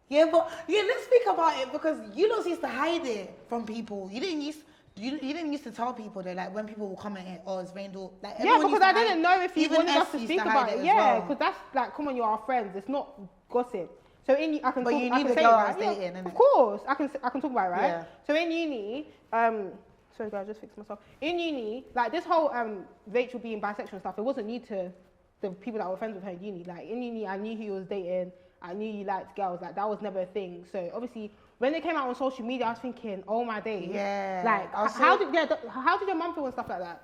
Yeah, but let's speak about it because you lot used to hide it from people. You didn't used to tell people though, like when people will comment, oh, it's Reigndoll. Like, yeah, because I didn't know if you wanted us to speak about it. Yeah, because well. that's like, come on, you're our friends. It's not gossip. So in I can. But talk, you I knew can the say girl it, I right? was dating, innit? Of course, I can talk about it, right? Yeah. So in uni, sorry guys, just fix myself. In uni, like this whole Rachel being bisexual and stuff, it wasn't new to the people that were friends with her in uni. Like in uni, I knew who you was dating. I knew you liked girls. Like that was never a thing. So obviously, when it came out on social media, I was thinking, oh my days. Yeah. Like how did your mum feel and stuff like that?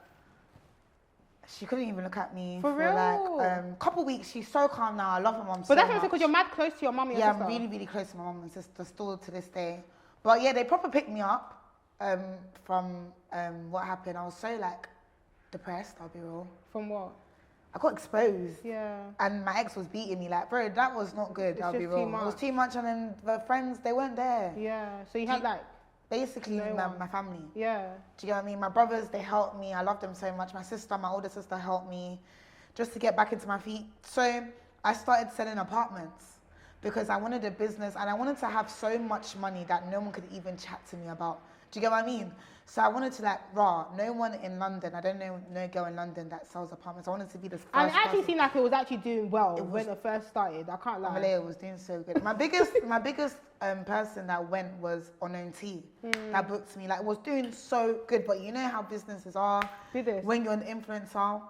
She couldn't even look at me for real? Like a couple weeks. She's so calm now. I love her mum so much. But that's because you're mad close to your mum and your sister. Yeah, I'm really, really close to my mum and sister still to this day. But yeah, they proper picked me up from what happened. I was so like depressed, I'll be real. From what? I got exposed. Yeah. And my ex was beating me. Like, bro, that was not good, I'll be real. It was too much, and then the friends, they weren't there. Yeah. So you had like basically my family. Yeah. Do you know what I mean? My brothers, they helped me. I love them so much. My sister, my older sister helped me just to get back into my feet. So I started selling apartments because I wanted a business and I wanted to have so much money that no one could even chat to me about. Do you get what I mean? So I wanted to no one in London, I don't know no girl in London that sells apartments. I wanted to be the first And it actually person. seemed like it was actually doing well when it first started. I can't lie. Layo was doing so good. My biggest person that went was Unknown T. That booked me. Like, was doing so good. But you know how businesses are. When you're an influencer,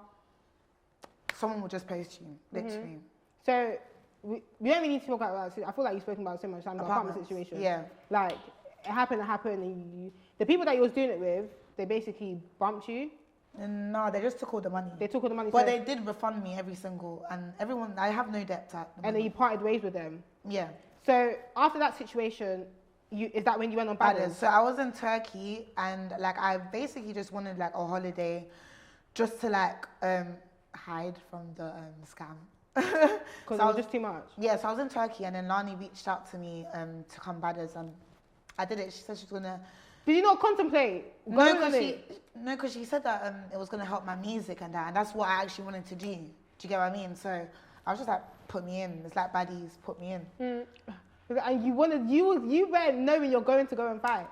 someone will just post you, literally. So we don't really need to talk about that. I feel like you've spoken about it so much time. The apartment situation. Yeah. Like, it happened, and the people that you was doing it with, they basically bumped you. No, they just took all the money. They took all the money. But so, they did refund me every single, and everyone, I have no debt at the and then you moment. parted ways with them. Yeah. So after that situation, is that when you went on Baddies. Baddies? So I was in Turkey, and like I basically just wanted like a holiday, just to like hide from the scam. Because it was just too much. Yeah, so I was in Turkey, and then Lani reached out to me to come Baddies, and I did it. She said she was gonna. Did you not contemplate? No, because she said that it was gonna help my music and that, and that's what I actually wanted to do. Do you get what I mean? So I was just like, put me in. It's like Baddies, put me in. And you went knowing you're going to go and fight.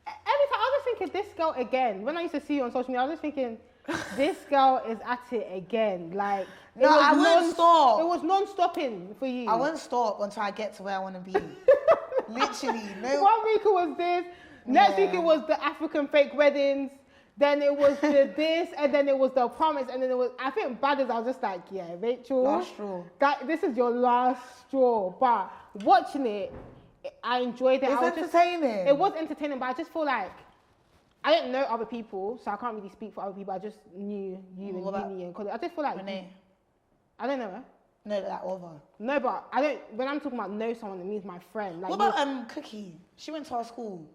Every time I was just thinking, this girl again. When I used to see you on social media, I was just thinking, this girl is at it again. Like, No, I wouldn't stop. It was non-stopping for you. I won't stop until I get to where I want to be. Literally, no. 1 week it was this. Next week it was the African fake weddings. Then it was the this, and then it was the promise, and then it was. I think Baddies. I was just like, yeah, Rachel. Last straw. This is your last straw. But watching it, I enjoyed it. It's entertaining. It was entertaining, but I just feel like I didn't know other people, so I can't really speak for other people. I just knew you and uni and college. I just feel like Renee. I don't know her. No, that over. No, but I don't. When I'm talking about know someone, it means my friend. Like, What about Cookie? She went to our school.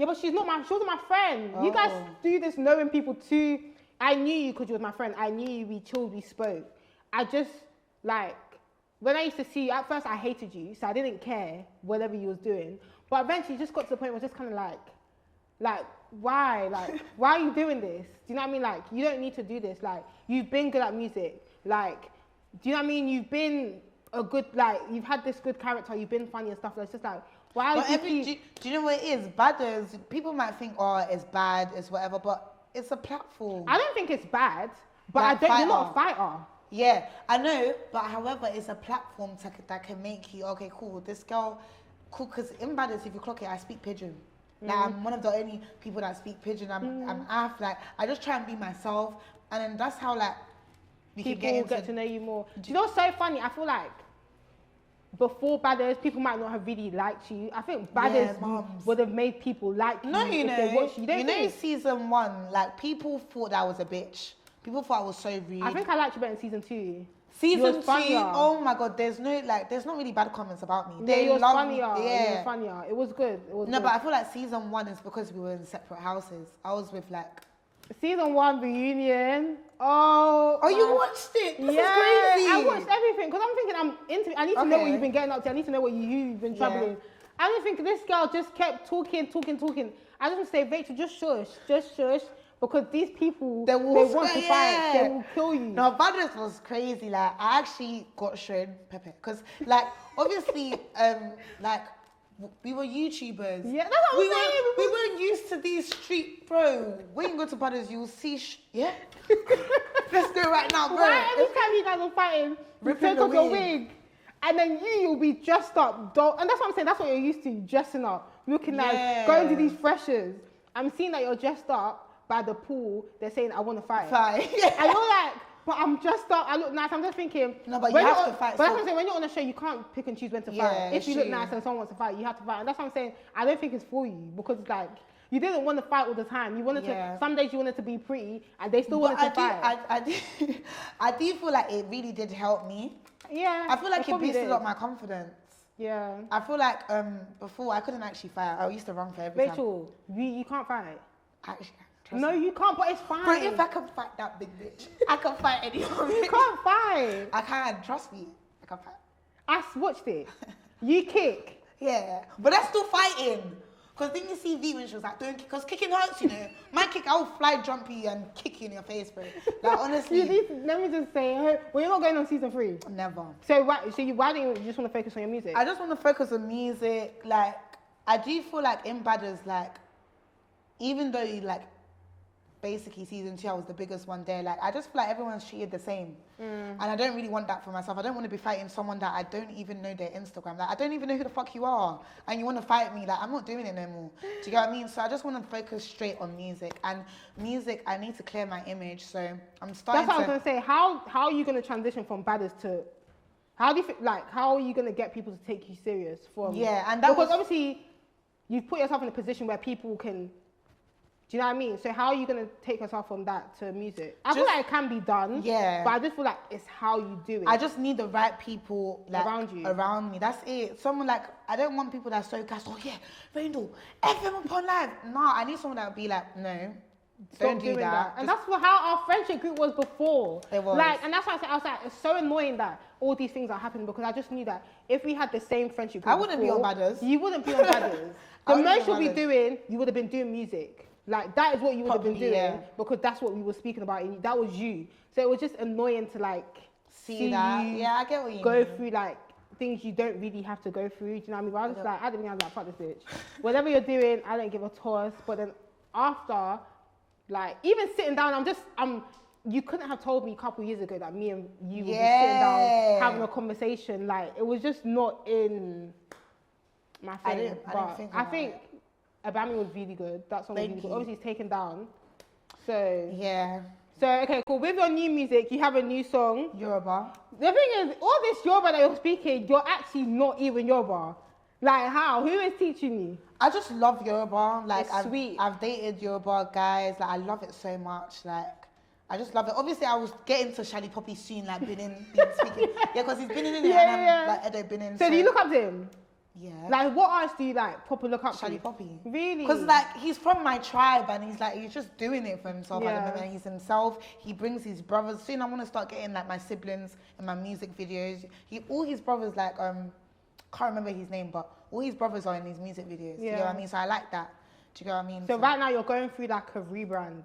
yeah, but she wasn't my friend. You guys do this knowing people too. I knew you because you was my friend. I knew you, we chilled, we spoke. I just, like, when I used to see you, at first I hated you, so I didn't care whatever you was doing. But eventually it just got to the point where it was just kind of like, why? Like, why are you doing this? Do you know what I mean? Like, you don't need to do this. Like, you've been good at music. Like, do you know what I mean? You've been a good, like, you've had this good character, you've been funny and stuff. It's just like, why But do you do you know what it is? Baddies, people might think, oh, it's bad, it's whatever, but it's a platform. I don't think it's bad, but Like you're not a fighter. Yeah, I know, but however, it's a platform that can make you, okay, cool, this girl, cool, because in Baddies, if you clock it, I speak pidgin. Like, I'm one of the only people that speak pidgin. I'm half, like, I just try and be myself, and then that's how, like, we People can get to know you more. Do you know what's so funny? I feel like before Baddies, people might not have really liked you. I think Baddies would have made people like you if they watched you. You know, season 1, like, people thought that I was a bitch. People thought I was so rude. I think I liked you better in season 2. Season 2, oh my god, there's not really bad comments about me. It was funnier. Yeah. It was funnier. It was good. It was No, good. but I feel like season 1 is because we were in separate houses. I was with like. Season 1 reunion. Oh, You watched it? This is crazy. I watched everything because I'm thinking I need to know what you've been getting up to. I need to know what you've been troubling. I don't think this girl just kept talking. I just want to say, Rachel, just shush. Because these people, they want to fight. They will kill you. No, Baddies was crazy. Like, I actually got shown Pepe. Because, like, obviously, like, we were YouTubers. Yeah, that's what I'm saying. We weren't used to these street, bro. When you go to Baddies, you'll see, yeah? Let's go right now, bro. Why every time you guys are fighting, you take off your wig. And then you'll be dressed up. And that's what I'm saying. That's what you're used to, dressing up. Looking like, going to these freshers. I'm seeing that you're dressed up by the pool. They're saying, I want to fight. Yeah. And you're like, but I'm dressed up. I look nice. I'm just thinking. No, but you have to fight. But that's what I'm saying. When you're on a show, you can't pick and choose when to fight. If you look nice and someone wants to fight, you have to fight. And that's what I'm saying. I don't think it's for you because it's like, you didn't want to fight all the time. You wanted to. Some days you wanted to be pretty, and they still wanted to fight. I do feel like it really did help me. Yeah. I feel like it boosted up my confidence. Yeah. I feel like before I couldn't actually fight. I used to run for every time. Rachel, you can't fight. Actually, no, you can't. But it's fine. But if I can fight that big bitch, I can fight anyone. You can't fight. I can. Trust me. I can fight. I watched it. You kick. Yeah, but that's still fighting. Because then you see V when she was like, don't kick, because kicking hurts, you know. My kick, I will fly jumpy and kick you in your face, bro. Like, honestly. Let me just say, well, you're not going on season 3. Never. So why don't you just want to focus on your music? I just want to focus on music. Like, I do feel like in Baddies, like, even though, like, basically season 2, I was the biggest one there. Like, I just feel like everyone's treated the same. And I don't really want that for myself. I don't want to be fighting someone that I don't even know their Instagram. Like, I don't even know who the fuck you are. And you want to fight me. Like, I'm not doing it no more. Do you get what I mean? So I just want to focus straight on music. And music, I need to clear my image. So I'm starting That's what I was going to say. How are you going to transition from Baddies to... How do you feel, like, how are you going to get people to take you serious from... Yeah, and that because obviously... you've put yourself in a position where people can, do you know what I mean? So how are you going to take yourself from that to music? I feel like it can be done. Yeah. But I just feel like it's how you do it. I just need the right people like, Around you. Around me. That's it. Someone like, I don't want people that are so gassed. Oh yeah, Reigndoll, FM upon live. No, I need someone that would be like, no, don't do that. And that's how our friendship group was before. It was. Like, and that's why I was like, it's so annoying that all these things are happening because I just knew that if we had the same friendship group I wouldn't be on Baddies. You wouldn't be on Baddies. I The wouldn't most be you'll on be Baddies. doing, you would have been doing music. Like, that is what you would have been Probably, doing yeah. because that's what we were speaking about. And that was you. So it was just annoying to like See that? you Yeah, I get what you go mean. through like things you don't really have to go through. Do you know what I mean? But I was just like, I didn't think I was like, fuck this bitch. Whatever you're doing, I don't give a toss. But then after, like, even sitting down, you couldn't have told me a couple years ago that me and you would be sitting down having a conversation. Like, it was just not in my thing. I didn't think Abami was really good. That song was Thank really good. you. Obviously, it's taken down. So, Yeah. so okay, cool. With your new music, you have a new song. Yoruba. The thing is, all this Yoruba that you're speaking, you're actually not even Yoruba. Like, how? Who is teaching you? I just love Yoruba. Like, It's sweet. I've dated Yoruba guys. Like, I love it so much. Like, I just love it. Obviously, I was getting to Shadi Poppy soon, like, been speaking. Yeah, because he's been in it, and I'm, like, Edo been in. So do you look up to him? Yeah. Like, what artists do you like proper look up to? Shadi Poppy. Really? Because, like, he's from my tribe, and he's just doing it for himself at the Yeah. moment. He's himself. He brings his brothers. Soon I want to start getting, like, my siblings in my music videos. All his brothers, like, can't remember his name, but all his brothers are in his music videos. You know what I mean? So I like that. Do you know what I mean? So right now you're going through like a rebrand.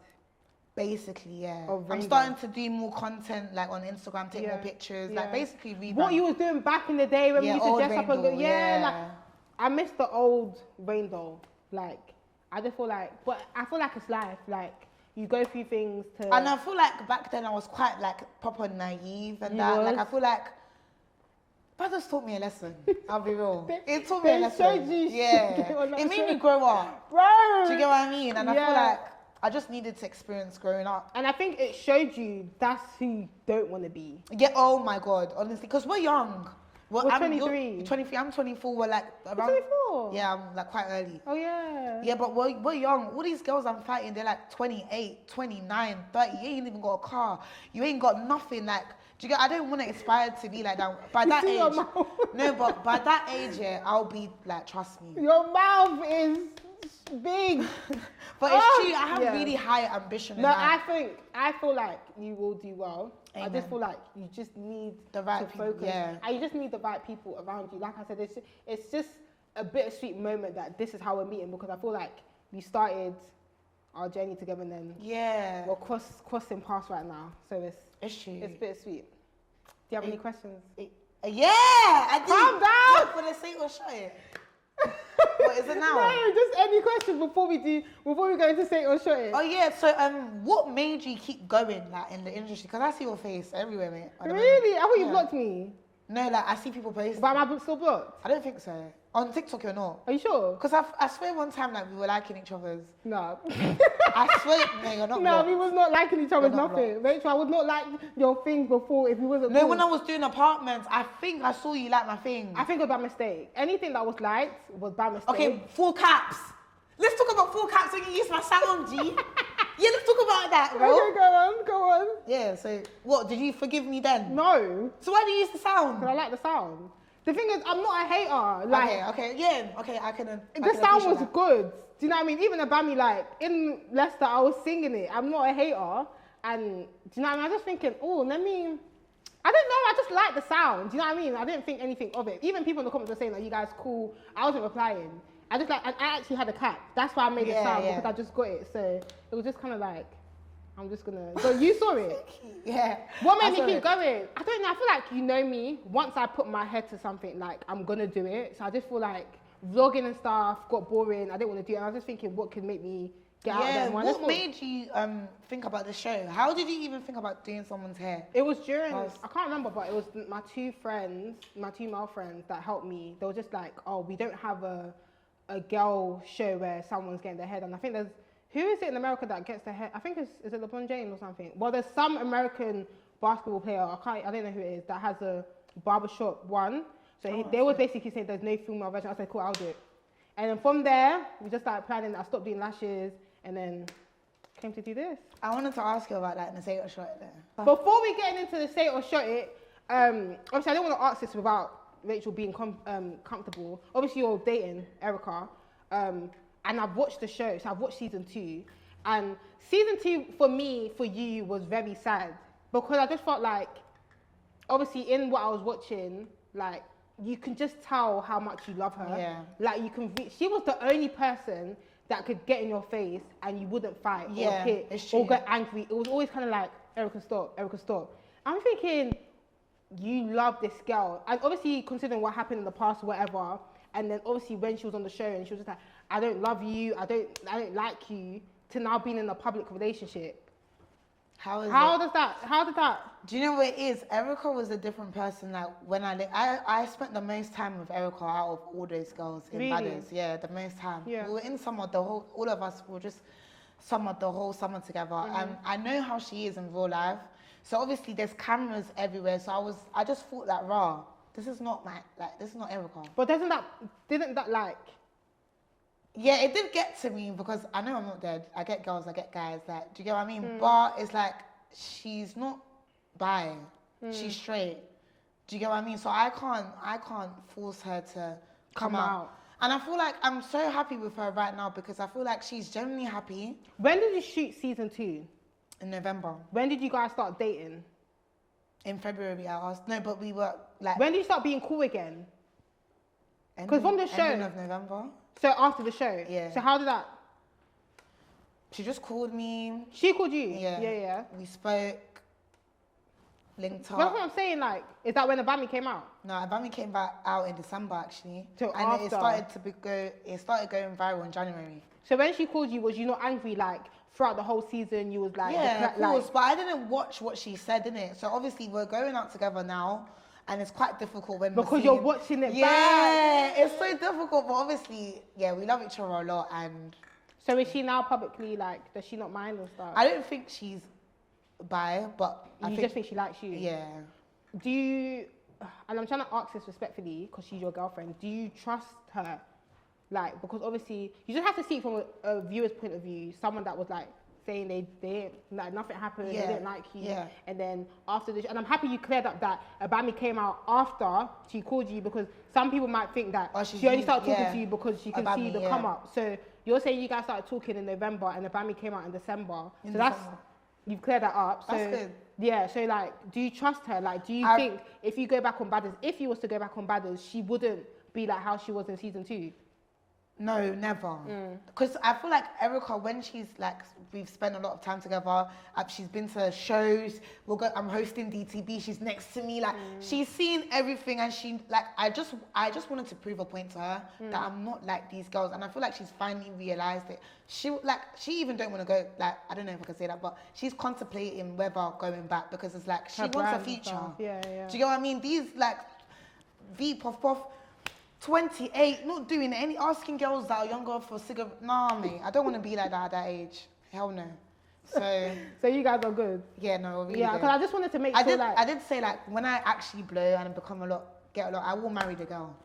Basically, yeah. Of I'm Reigndoll. starting to do more content, like on Instagram, take more Yeah. pictures, Yeah. like basically rebrand. What you was doing back in the day when we used to old dress up and go, Reigndoll, yeah, like I miss the old Reigndoll. Like I just feel like, but I feel like it's life. Like you go through things to. And I feel like back then I was quite like proper naive and You that. was? Like I feel like Brothers taught me a lesson. I'll be real. It taught me They a lesson. showed you shit. Yeah. It made me grow up. Bro. Do you get what I mean? And I Yeah. feel like I just needed to experience growing up. And I think it showed you that's who you don't want to be. Yeah, oh my God, honestly, because we're young. We're 23. 23, I'm 24, we're like around. 24? Yeah, I'm like quite early. Oh yeah. Yeah, but we're young. All these girls I'm fighting, they're like 28, 29, 30. You ain't even got a car. You ain't got nothing. Like, do you get? I don't want to aspire to be like that. By that see your age, mouth? no, but by that age, yeah, I'll be like, trust me. Your mouth is big. But it's Oh, true. I have yeah. really high ambition. No, in life. I feel like you will do well. I Amen. just feel like you just need The right to people, focus. yeah. And you just need the right people around you. Like I said, it's just a bittersweet moment that this is how we're meeting because I feel like we started our journey together and then Yeah, we're crossing paths right now. So it's true. it's bittersweet. Do you have any questions? Yeah, I do. Calm down. For the sake of showing. What is it now? No, just any questions before we go into say it or show it. Oh yeah, so what made you keep going like in the industry? Because I see your face everywhere, mate. at the moment. Really? I thought you Yeah. blocked me. No, like I see people post. But am I still blocked? I don't think so. On TikTok, you're not. Are you sure? Because I swear one time like we were liking each other's. No. I swear, no, you're not. No, blocked. we was not liking each other's You're not nothing. Rachel, I would not like your things before if you wasn't No, cool. when I was doing apartments, I think I saw you like my thing. I think it was by mistake. Anything that was liked was by mistake. Okay, full caps. Let's talk about full caps when you use my sound, G. Yeah, let's talk about that, bro. Okay, go on. Yeah, so what, did you forgive me then? No, So why do you use the sound? because I like the sound. The thing is, I'm not a hater. Like, okay, I can the sound was appreciate that. good. Do you know what I mean? Even about me, like, in Leicester, I was singing it. I'm not a hater. And, do you know what I mean? I was just thinking, oh, I don't know, I just like the sound. Do you know what I mean? I didn't think anything of it. Even people in the comments were saying, like, you guys cool. I wasn't replying. I actually had a cap. That's why I made the sound, because I just got it. So it was just kind of like, I'm just gonna. So you saw it. Yeah. What I made saw me keep it. going? I don't know. I feel like you know me. Once I put my head to something, like I'm gonna do it. So I just feel like vlogging and stuff got boring. I didn't want to do it. And I was just thinking, what could make me get out of there? Yeah, more. And I just what thought- made you think about the show? How did you even think about doing someone's hair? It was during. Nice. I can't remember, but it was my two male friends that helped me. They were just like, oh, we don't have a girl show where someone's getting their hair done. I think there's. Who is it in America that gets their hair? I think is it LeBron James or something? Well, there's some American basketball player. I don't know who it is that has a barbershop one. So they was basically saying there's no female version. I said, cool, I'll do it. And then from there, we just started planning. I stopped doing lashes, and then came to do this. I wanted to ask you about like the say or shot it there. Before we get into the say or shot it, obviously I don't want to ask this without Rachel being comfortable. Obviously you're dating Erica, and I've watched the show, so I've watched season 2, and season 2 for me, for you, was very sad because I just felt like, obviously in what I was watching, like you can just tell how much you love her. Yeah. Like you can, she was the only person that could get in your face and you wouldn't fight or hit it's true. or get angry. It was always kind of like, Erica, stop, Erica, stop. I'm thinking, you love this girl. And obviously considering what happened in the past or whatever, and then obviously when she was on the show and she was just like, I don't love you, I don't like you, to now being in a public relationship. How did that? Do you know what it is? Erica was a different person. Like when I spent the most time with Erica out of all those girls in Really? Baddies. Yeah, the most time. Yeah. We were in summer, all of us were just summer the whole summer together. And I know how she is in real life. So obviously there's cameras everywhere. So I just thought that this is not this is not Erica. But didn't that like? Yeah, it did get to me because I know I'm not dead. I get girls, I get guys. Like, do you get what I mean? But it's like she's not bi. She's straight. Do you get what I mean? So I can't force her to come out. And I feel like I'm so happy with her right now because I feel like she's genuinely happy. When did you shoot season 2? In November. When did you guys start dating? In February, I asked. No, but we were like. When did you start being cool again? Because from the show. Ending of November. So after the show? Yeah. So how did that? She just called me. She called you? Yeah. Yeah. We spoke. Linked up. That's what I'm saying, like, is that when the Bammy came out? No, Abami came back out in December actually. So and after. It started going viral in January. So when she called you, was you not angry, like, throughout the whole season, you was like... Yeah, of course, but I didn't watch what she said, innit? So obviously we're going out together now, and it's quite difficult when Because you're watching it back. Yeah, it's so difficult, but obviously, yeah, we love each other a lot, and... So is she now publicly, like, does she not mind and stuff? I don't think she's bi, but You just think she likes you? Yeah. Do you... And I'm trying to ask this respectfully, because she's your girlfriend, do you trust her? Like, because obviously, you just have to see it from a viewer's point of view, someone that was like, saying they like nothing happened, they didn't like you, and then after this, and I'm happy you cleared up that Abami came out after she called you, because some people might think that she only started talking to you because she can see the come up. So you're saying you guys started talking in November and Abami came out in December. You've cleared that up. So that's good. Yeah, so like, do you trust her? Like, do you think if you go back on Baddies, if you was to go back on Baddies, she wouldn't be like how she was in season 2? No, never. Because I feel like Erica, when she's like, we've spent a lot of time together. She's been to shows. I'm hosting DTB. She's next to me. Like she's seen everything, and she like. I just wanted to prove a point to her that I'm not like these girls, and I feel like she's finally realized it. She even don't want to go. Like I don't know if I can say that, but she's contemplating whether going back because it's like she wants a future. Yeah. Do you get what I mean? These like puff. 28, not doing any, asking girls that are younger for cigarette. Nah, mate, I don't want to be like that at that age. Hell no. So you guys are good. Yeah, no, really. Yeah, because I just wanted to make sure I did say like when I actually blow and become get a lot, I will marry the girl.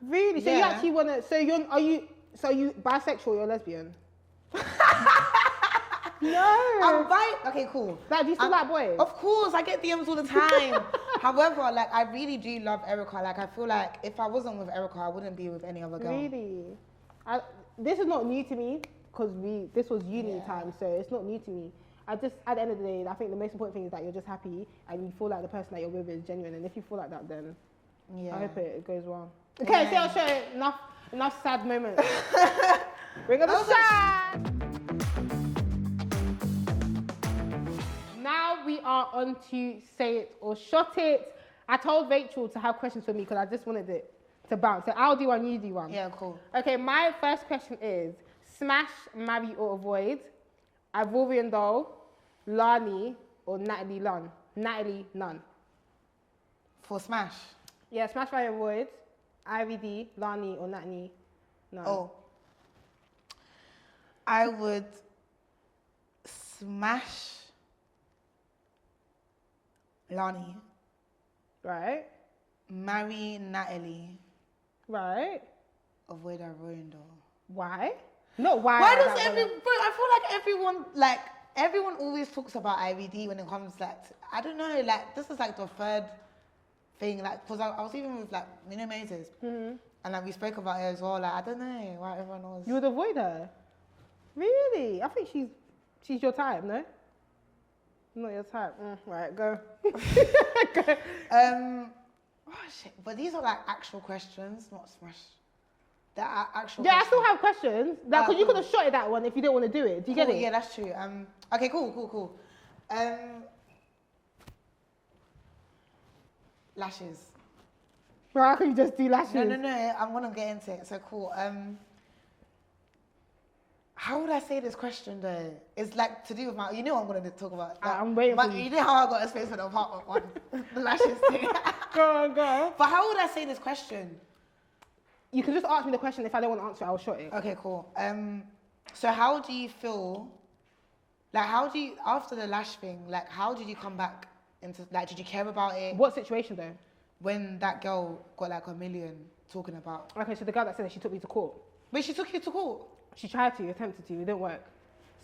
Really? So you actually want to? So are you bisexual? You're lesbian? No. I'm bi. Okay, cool. Like, do you still like boys? Of course, I get DMs all the time. However, like I really do love Erica. Like I feel like if I wasn't with Erica, I wouldn't be with any other girl. Really? This is not new to me because this was uni time, so it's not new to me. At the end of the day, I think the most important thing is that you're just happy and you feel like the person that you're with is genuine. And if you feel like that, then I hope it goes well. Okay, so I'll show you enough sad moments. Bring up the sad. Now we are on to say it or shot it. I told Rachel to have questions for me because I just wanted it to bounce. So I'll do one, you do one. Yeah, cool. Okay, my first question is smash, marry or avoid Reigndoll, Lani or Natalie Lunn? Natalie Nunn. For smash? Yeah, smash, marry, avoid IVD, Lani or Natalie Nunn. Oh. I would smash Lani. Right. Marry Natalie. Right. avoid a Reigndoll. Why? Not why. Why does I feel like everyone always talks about IBD when it comes I don't know, this is the third thing, because I was even with Moses, and we spoke about it as well. I don't know why everyone was. You would avoid her? Really? I think she's your type, no? Not your type. Right, go. Go. Oh shit! But these are actual questions, not smash. They're actual. Yeah, questions. I still have questions. Because you could have shot that one if you didn't want to do it. Do you get it? Yeah, that's true. Okay, cool. Lashes. Why can't you just do lashes? No. I'm gonna get into it. So cool. How would I say this question though? It's to do with my. You know what I'm gonna talk about. I'm waiting for you. You know how I got a space for the apartment one, the lashes thing. Go on. But how would I say this question? You can just ask me the question. If I don't want to answer it, I'll shot it. Okay, cool. So how do you feel? After the lash thing? How did you come back into? Did you care about it? What situation though? When that girl got 1 million talking about. Okay, so the girl that said that she took me to court. Wait, she took you to court? She attempted to, it didn't work.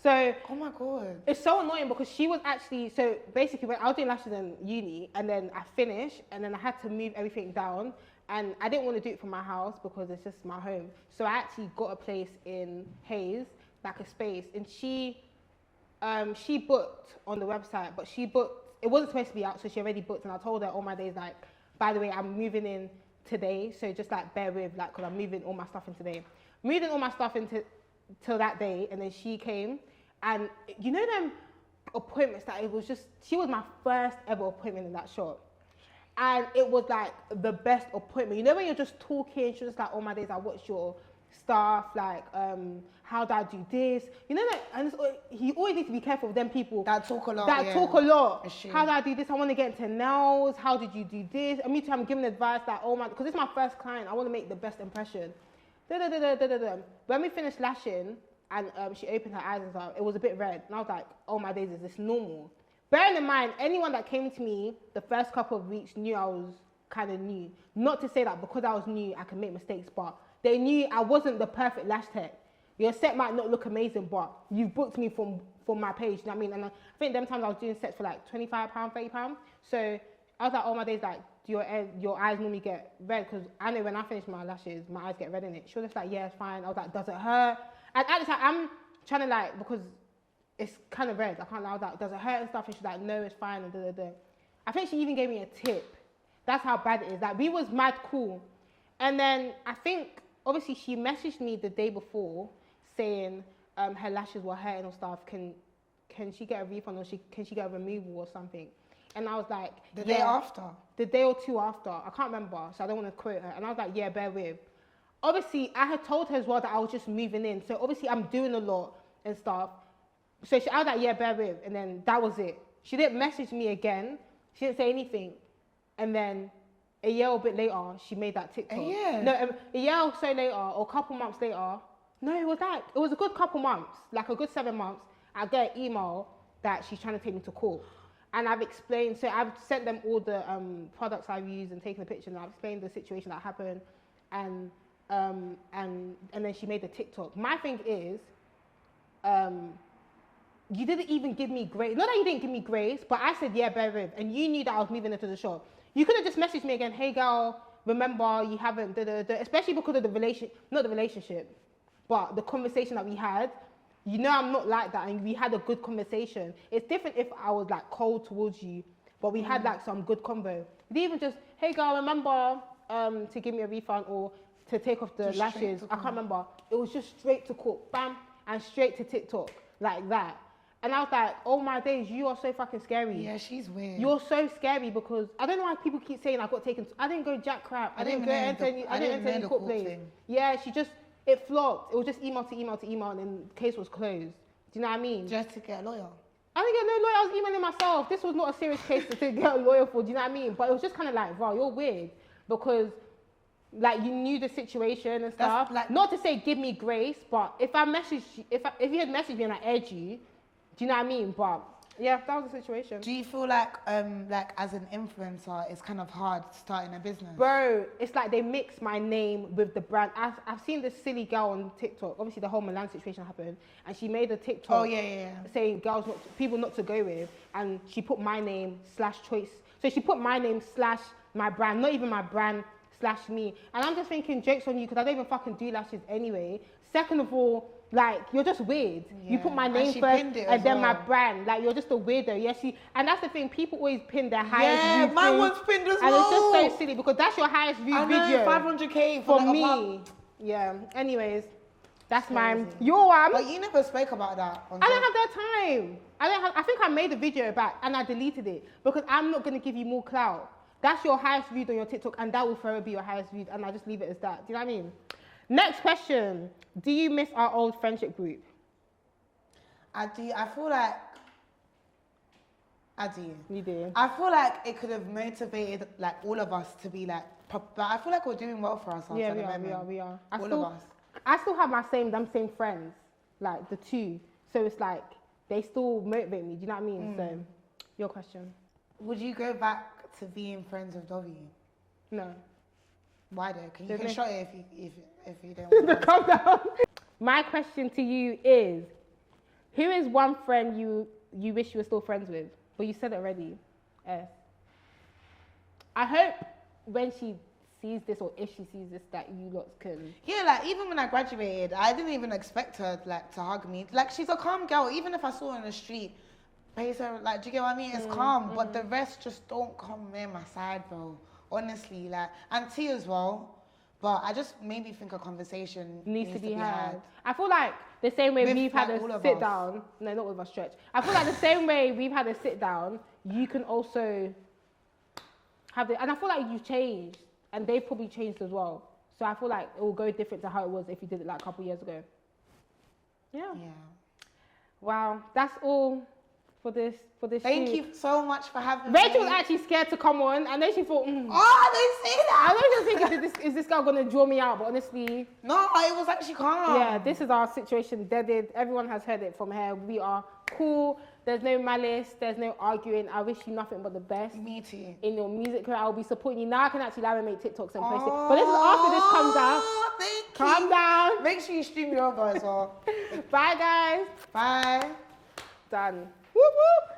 So, oh my God. It's so annoying because she was actually, so basically when I was doing lashes in uni and then I finished and then I had to move everything down and I didn't want to do it from my house because it's just my home. So I actually got a place in Hayes, a space, and she booked on the website, but she booked, it wasn't supposed to be out, so she already booked and I told her all my days, by the way, I'm moving in today, so just bear with, because I'm moving all my stuff in today. Moving all my stuff into till that day, and then she came, and you know them appointments that it was just, she was my first ever appointment in that shop, and it was the best appointment. You know when you're just talking, she was just all my days, what's your stuff, how do I do this? You know that, and you always need to be careful with them people that talk a lot. How do I do this? I want to get into nails. How did you do this? And me too, I'm giving advice because it's my first client. I want to make the best impression. When we finished lashing and she opened her eyes and stuff, it was a bit red. And I was oh my days, is this normal? Bearing in mind, anyone that came to me the first couple of weeks knew I was kind of new. Not to say that because I was new, I can make mistakes, but they knew I wasn't the perfect lash tech. Your set might not look amazing, but you booked me from my page, you know what I mean? And I think them times I was doing sets for £25, £30. So I was oh my days, do your eyes normally get red? Because I know when I finish my lashes, my eyes get red in it. She was just yeah, it's fine. I was does it hurt? And at the time, I'm trying to because it's kind of red. I can't lie. I was does it hurt and stuff? And she's no, it's fine. And I think she even gave me a tip. That's how bad it is. We was mad cool. And then I think, obviously, she messaged me the day before saying her lashes were hurting or stuff. Can she get a refund or can she get a removal or something? And I was the day after? The day or two after. I can't remember, so I don't want to quote her. And I was yeah, bear with. Obviously, I had told her as well that I was just moving in. So obviously, I'm doing a lot and stuff. So I was yeah, bear with. And then that was it. She didn't message me again. She didn't say anything. And then a year or a bit later, she made that TikTok. No, a year or so later, or a couple months later. No, it was a good couple months, a good 7 months. I get an email that she's trying to take me to court. And I've explained, so I've sent them all the products I've used and taken a picture, and I've explained the situation that happened, and then she made the TikTok. My thing is, you didn't even give me grace. Not that you didn't give me grace, but I said, yeah, bear with, and you knew that I was moving into the shop. You could have just messaged me again, hey girl, remember you haven't, especially because of not the relationship, but the conversation that we had. You know I'm not like that, and we had a good conversation. It's different if I was cold towards you, but we had some good convo. You didn't even just, hey girl, remember to give me a refund or to take off the lashes. I can't remember. It was just straight to court, bam, and straight to TikTok, like that. And I was oh my days, you are so fucking scary. Yeah, she's weird. You're so scary because I don't know why people keep saying I got taken. I didn't go jack crap. I didn't enter any court place. Yeah, it flopped. It was just email to email to email, and then the case was closed. Do you know what I mean? Just to get a lawyer. I didn't get no lawyer. I was emailing myself. This was not a serious case to get a lawyer for. Do you know what I mean? But it was just kind of bro, you're weird because, you knew the situation and stuff. Not to say give me grace, but if you had messaged me and I aired you, do you know what I mean? But Yeah, that was the situation. Do you feel like as an influencer, it's kind of hard starting a business? Bro, it's like they mix my name with the brand. I've seen this silly girl on TikTok. Obviously, the whole Milan situation happened, and she made a TikTok. Oh yeah. Saying people not to go with, and she put my name / choice. So she put my name / my brand, not even my brand / me. And I'm just thinking, jokes on you, because I don't even fucking do lashes anyway. Second of all, like, you're just weird. Yeah. You put my name she first pinned it and as then my well. brand. Like, you're just a weirdo. Yeah, and that's the thing. People always pin their highest view mine thing, was pinned as and well. it's just so silly because that's your highest view I video. know, 500k for like, me. Yeah. Anyways, that's mine. Crazy. Your one. But you never spoke about that. I don't have that time. I think I made a video about and I deleted it because I'm not going to give you more clout. That's your highest viewed on your TikTok and that will forever be your highest viewed and I just leave it as that. Do you know what I mean? Next question. Do you miss our old friendship group? I do. I feel like I do. You do? I feel like it could have motivated like all of us to be like, but I feel like we're doing well for ourselves. Yeah, at the moment. we are. All of us. I still have them same friends, like the two. So it's like, they still motivate me. Do you know what I mean? So, your question. Would you go back to being friends with W? No. Why though? You There's can no- shut it if you don't want to. Calm down. My question to you is, who is one friend you wish you were still friends with? But you said it already. I hope when she sees this or if she sees this that you lot can. Yeah, like even when I graduated, I didn't even expect her like to hug me. Like she's a calm girl. Even if I saw her in the street, pace her, like, do you get what I mean? It's calm, but the rest just don't come near my side, bro. Honestly, like, and T as well. But I just maybe think a conversation Needs to be had. I feel like the same way With, we've had like, all a of sit us. down. No, not with us, stretch. I feel like the same way we've had a sit down, you can also have it. And I feel like you've changed, and they've probably changed as well. So I feel like it will go different to how it was if you did it like a couple of years ago. Yeah. Yeah. Wow, that's all for this Thank shoot. you so much for having me. Rachel was actually scared to come on, and then she thought, Oh, they say I that. know she was thinking, is this girl gonna draw me out? But honestly, No, it was actually calm. yeah, this is our situation deaded. Everyone has heard it from her. We are cool. There's no malice. There's no arguing. I wish you nothing but the best Me too. in your music career. I'll be supporting you. Now I can actually live and make TikToks and post it. But this is after this comes out. Thank you. Calm down. Make sure you stream your over as well. Bye, guys. Bye. Done. Whoop, whoop.